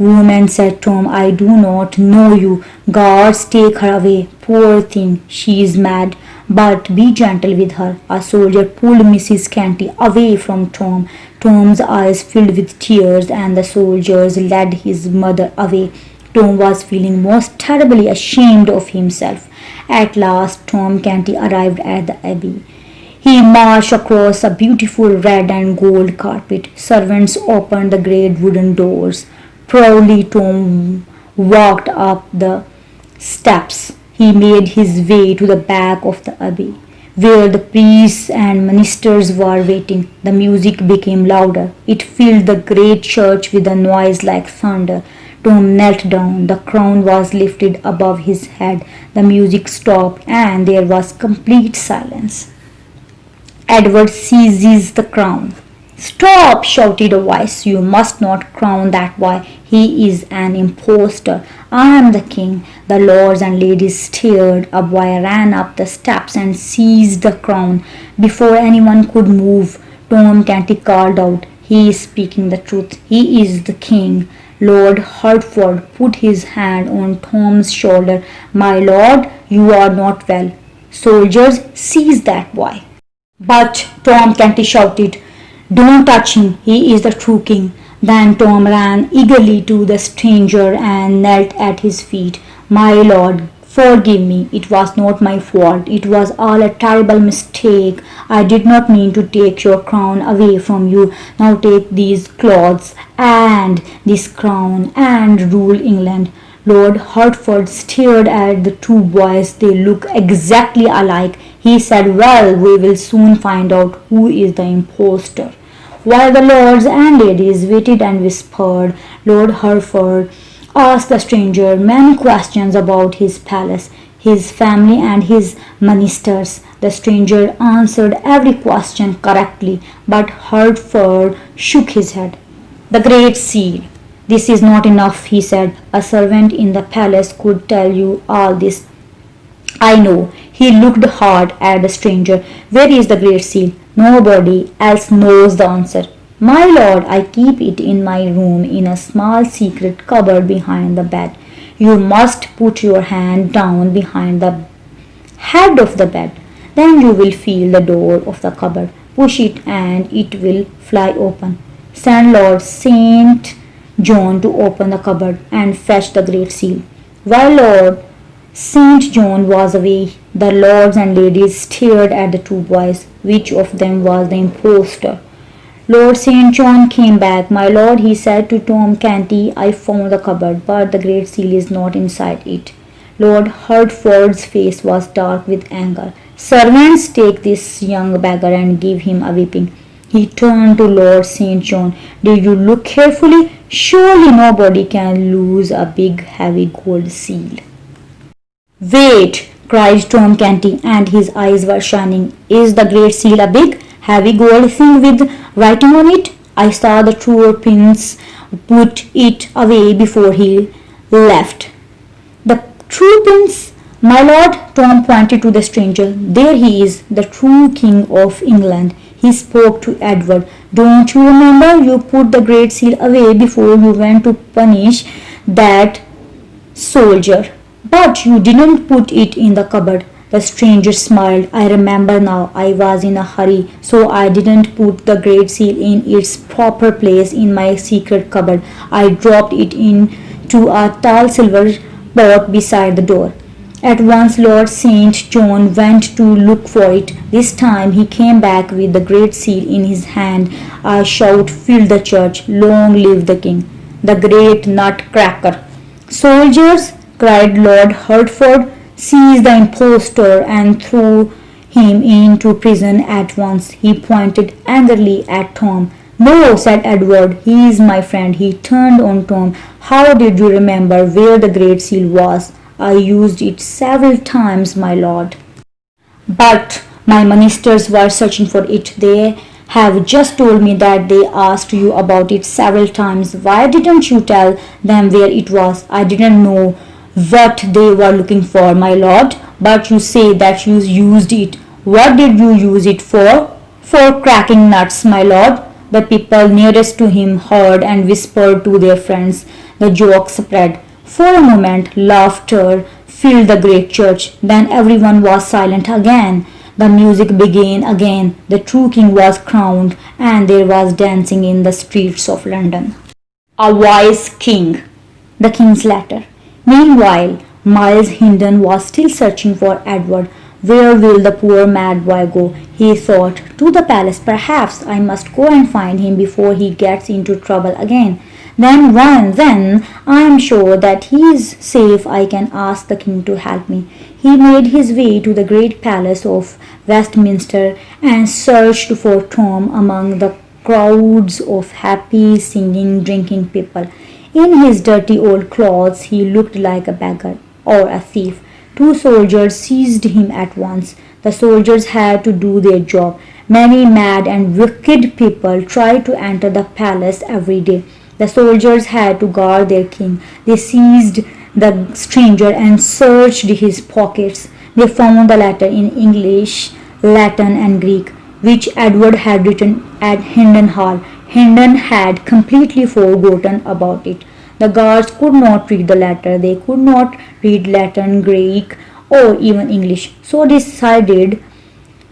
"Woman," said Tom, "I do not know you. Guards, take her away. Poor thing, she is mad. But be gentle with her." A soldier pulled Mrs. Canty away from Tom. Tom's eyes filled with tears, and the soldiers led his mother away. Tom was feeling most terribly ashamed of himself. At last, Tom Canty arrived at the abbey. He marched across a beautiful red and gold carpet. Servants opened the great wooden doors. Proudly, Tom walked up the steps. He made his way to the back of the abbey, where the priests and ministers were waiting. The music became louder. It filled the great church with a noise like thunder. Tom knelt down. The crown was lifted above his head. The music stopped, and there was complete silence. Edward seizes the crown. "Stop!" shouted a voice. "You must not crown that boy. He is an impostor. I am the king." The lords and ladies stared. A boy ran up the steps and seized the crown. Before anyone could move, Tom Canty called out, "He is speaking the truth. He is the king." Lord Hertford put his hand on Tom's shoulder. "My lord, you are not well. Soldiers, seize that boy." "But," Tom Canty shouted, "don't touch him. He is the true king." Then Tom ran eagerly to the stranger and knelt at his feet. "My lord, forgive me. It was not my fault. It was all a terrible mistake. I did not mean to take your crown away from you. Now take these clothes and this crown and rule England." Lord Hertford stared at the two boys. "They look exactly alike." He said, "Well, we will soon find out who is the impostor." While the lords and ladies waited and whispered, Lord Hertford asked the stranger many questions about his palace, his family, and his ministers. The stranger answered every question correctly, but Hertford shook his head. "The Great Seal. This is not enough," he said. "A servant in the palace could tell you all this." "I know." He looked hard at the stranger. "Where is the Great Seal?" "Nobody else knows the answer." "My lord, I keep it in my room in a small secret cupboard behind the bed." "You must put your hand down behind the head of the bed. Then you will feel the door of the cupboard. Push it and it will fly open. Send Lord St. John to open the cupboard and fetch the Great Seal." While Lord St. John was away. The lords and ladies stared at the two boys. Which of them was the impostor? Lord St. John came back. My lord, he said to Tom Canty, I found the cupboard, but the Great Seal is not inside it. Lord Hertford's face was dark with anger. Servants, take this young beggar and give him a whipping. He turned to Lord St. John. Did you look carefully? Surely nobody can lose a big heavy gold seal. Wait, cried Tom Canty, and his eyes were shining. Is the Great Seal a big, heavy gold thing with writing on it? I saw the true prince put it away before he left. The true prince? My lord, Tom pointed to the stranger. There he is, the true king of England. He spoke to Edward. Don't you remember? You put the Great Seal away before you went to punish that soldier. But you didn't put it in the cupboard. The stranger smiled. I remember now. I was in a hurry, so I didn't put the Great Seal in its proper place in my secret cupboard. I dropped it into a tall silver pot beside the door. At once Lord St. John went to look for it. This time he came back with the Great Seal in his hand. A shout filled the church. Long live the king, the great nutcracker. Soldiers, cried Lord Hertford, seize the impostor and throw him into prison at once. He pointed angrily at Tom. No, said Edward, he is my friend. He turned on Tom. How did you remember where the Great Seal was? I used it several times, my lord. But my ministers were searching for it. They have just told me that they asked you about it several times. Why didn't you tell them where it was? I didn't know what they were looking for, my lord. But you say that you used it. What did you use it for? For cracking nuts, my lord. The people nearest to him heard and whispered to their friends. The joke spread. For a moment, laughter filled the great church. Then everyone was silent again. The music began again. The true king was crowned, and there was dancing in the streets of London. A wise king. The king's letter. Meanwhile, Miles Hendon was still searching for Edward. Where will the poor mad boy go? He thought. To the palace. Perhaps I must go and find him before he gets into trouble again. Then I am sure that he is safe. I can ask the king to help me. He made his way to the great palace of Westminster and searched for Tom among the crowds of happy, singing, drinking people. In his dirty old clothes, he looked like a beggar or a thief. Two soldiers seized him at once. The soldiers had to do their job. Many mad and wicked people tried to enter the palace every day. The soldiers had to guard their king. They seized the stranger and searched his pockets. They found the letter in English, Latin, and Greek, which Edward had written at Hendon Hall. Hendon had completely forgotten about it. The guards could not read the letter. They could not read Latin, Greek, or even English. So they decided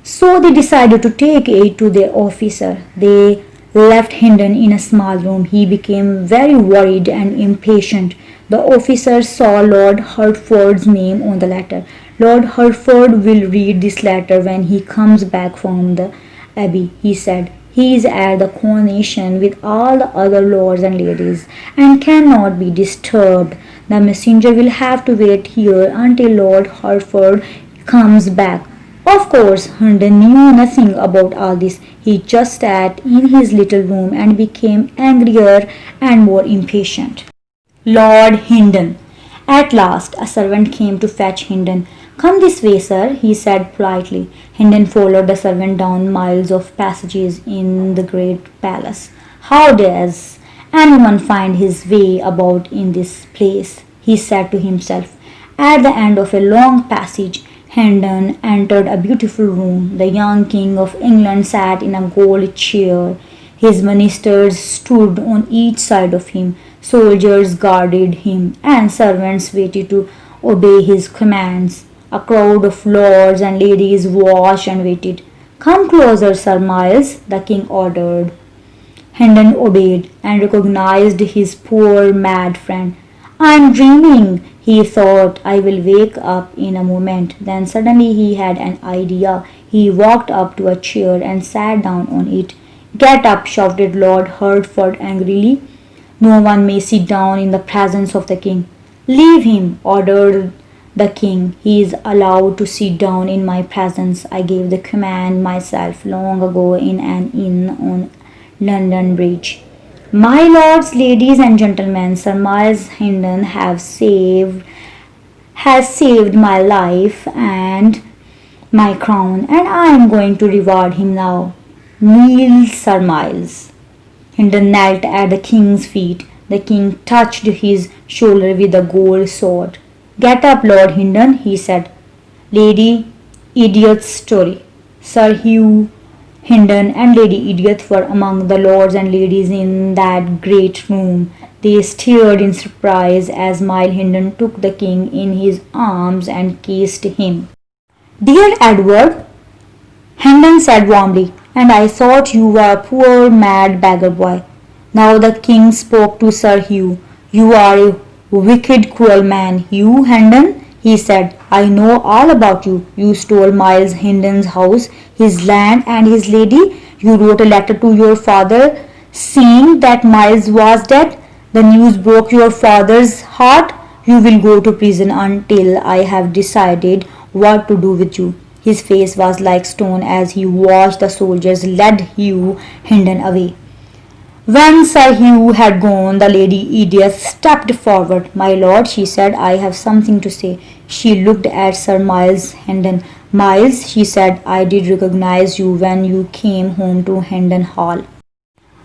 to take it to their officer. They left Hendon in a small room. He became very worried and impatient. The officer saw Lord Hertford's name on the letter. Lord Hertford will read this letter when he comes back from the abbey, he said. He is at the coronation with all the other lords and ladies and cannot be disturbed. The messenger will have to wait here until Lord Hertford comes back. Of course, Hendon knew nothing about all this. He just sat in his little room and became angrier and more impatient. Lord Hendon. At last, a servant came to fetch Hendon. Come this way, sir, he said politely. Hendon followed the servant down miles of passages in the great palace. How does anyone find his way about in this place? He said to himself. At the end of a long passage, Hendon entered a beautiful room. The young king of England sat in a gold chair. His ministers stood on each side of him. Soldiers guarded him, and servants waited to obey his commands. A crowd of lords and ladies watched and waited. Come closer, Sir Miles, the king ordered. Hendon obeyed and recognized his poor mad friend. I'm dreaming, he thought. I will wake up in a moment. Then suddenly he had an idea. He walked up to a chair and sat down on it. Get up, shouted Lord Hertford angrily. No one may sit down in the presence of the king. Leave him, ordered the king. He is allowed to sit down in my presence. I gave the command myself long ago in an inn on London Bridge. My lords, ladies and gentlemen, Sir Miles Hendon has saved my life and my crown, and I am going to reward him now. Kneel, Sir Miles. Hendon knelt at the king's feet. The king touched his shoulder with a gold sword. Get up, Lord Hendon, he said. Lady Idiot's story. Sir Hugh Hendon and Lady Idiot were among the lords and ladies in that great room. They stared in surprise as Miles Hendon took the king in his arms and kissed him. Dear Edward, Hendon said warmly, and I thought you were a poor mad beggar boy. Now the king spoke to Sir Hugh. You are a wicked, cruel man, Hugh Hendon, he said. I know all about you. You stole Miles Hendon's house, his land, and his lady. You wrote a letter to your father saying that Miles was dead. The news broke your father's heart. You will go to prison until I have decided what to do with you. His face was like stone as he watched the soldiers lead Hugh Hendon away. When Sir Hugh had gone, the Lady Idiot stepped forward. My lord, she said, I have something to say. She looked at Sir Miles Hendon. Miles, she said, I did recognize you when you came home to Hendon Hall.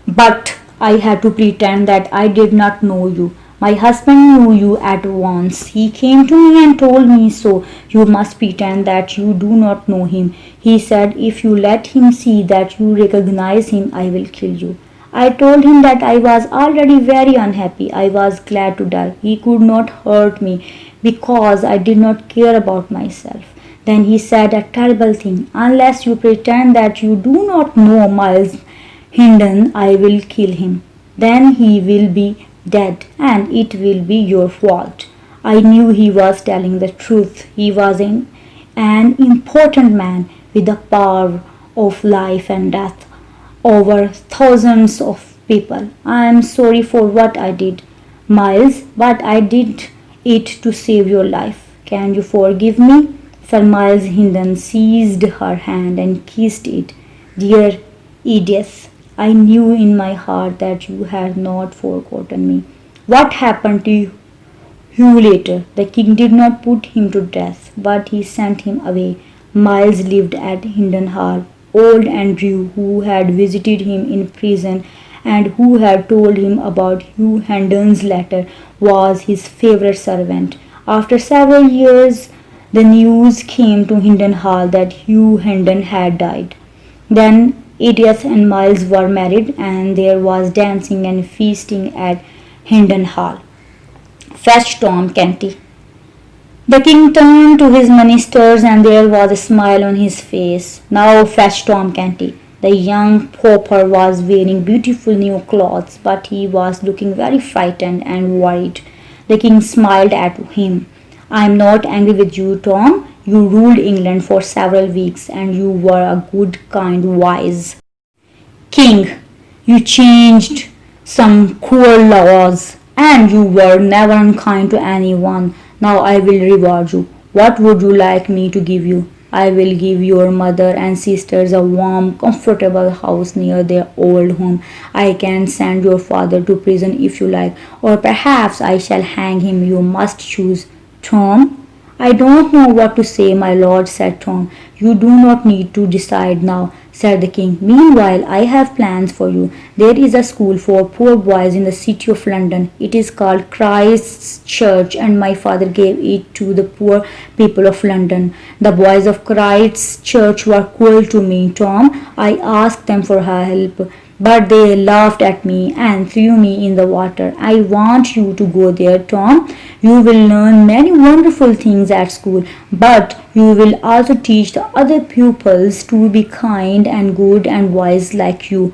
But I had to pretend that I did not know you. My husband knew you at once. He came to me and told me so. You must pretend that you do not know him. He said, if you let him see that you recognize him, I will kill you. I told him that I was already very unhappy. I was glad to die. He could not hurt me because I did not care about myself. Then he said a terrible thing. Unless you pretend that you do not know Miles Hendon, I will kill him. Then he will be dead and it will be your fault. I knew he was telling the truth. He was an important man with the power of life and death over thousands of people. I am sorry for what I did, Miles, but I did it to save your life. Can you forgive me? Sir Miles Hendon seized her hand and kissed it. Dear Edith, I knew in my heart that you had not forgotten me. What happened to Hugh later? The king did not put him to death, but he sent him away. Miles lived at Hendon Hall. Old Andrew, who had visited him in prison and who had told him about Hugh Hendon's letter, was his favorite servant. After several years, the news came to Hendon Hall that Hugh Hendon had died. Then Edith and Miles were married, and there was dancing and feasting at Hendon Hall. Fetch Tom Canty. The king turned to his ministers, and there was a smile on his face. Now fetch Tom Canty. The young pauper was wearing beautiful new clothes, but he was looking very frightened and worried. The king smiled at him. I am not angry with you, Tom. You ruled England for several weeks, and you were a good, kind, wise king. You changed some cruel laws, and you were never unkind to anyone. Now I will reward you. What would you like me to give you? I will give your mother and sisters a warm, comfortable house near their old home. I can send your father to prison if you like, or perhaps I shall hang him. You must choose. Tom? I don't know what to say, my lord, said Tom. You do not need to decide now, said the king. Meanwhile, I have plans for you. There is a school for poor boys in the city of London. It is called Christ's Church, and my father gave it to the poor people of London. The boys of Christ's Church were cruel to me, Tom. I asked them for help, but they laughed at me and threw me in the water. I want you to go there, Tom. You will learn many wonderful things at school, but you will also teach the other pupils to be kind and good and wise like you.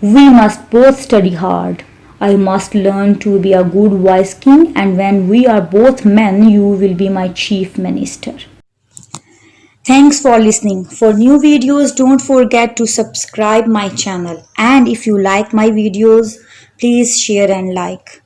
We must both study hard. I must learn to be a good wise king, and when we are both men, you will be my chief minister. Thanks for listening. For new videos, don't forget to subscribe my channel. And if you like my videos, please share and like.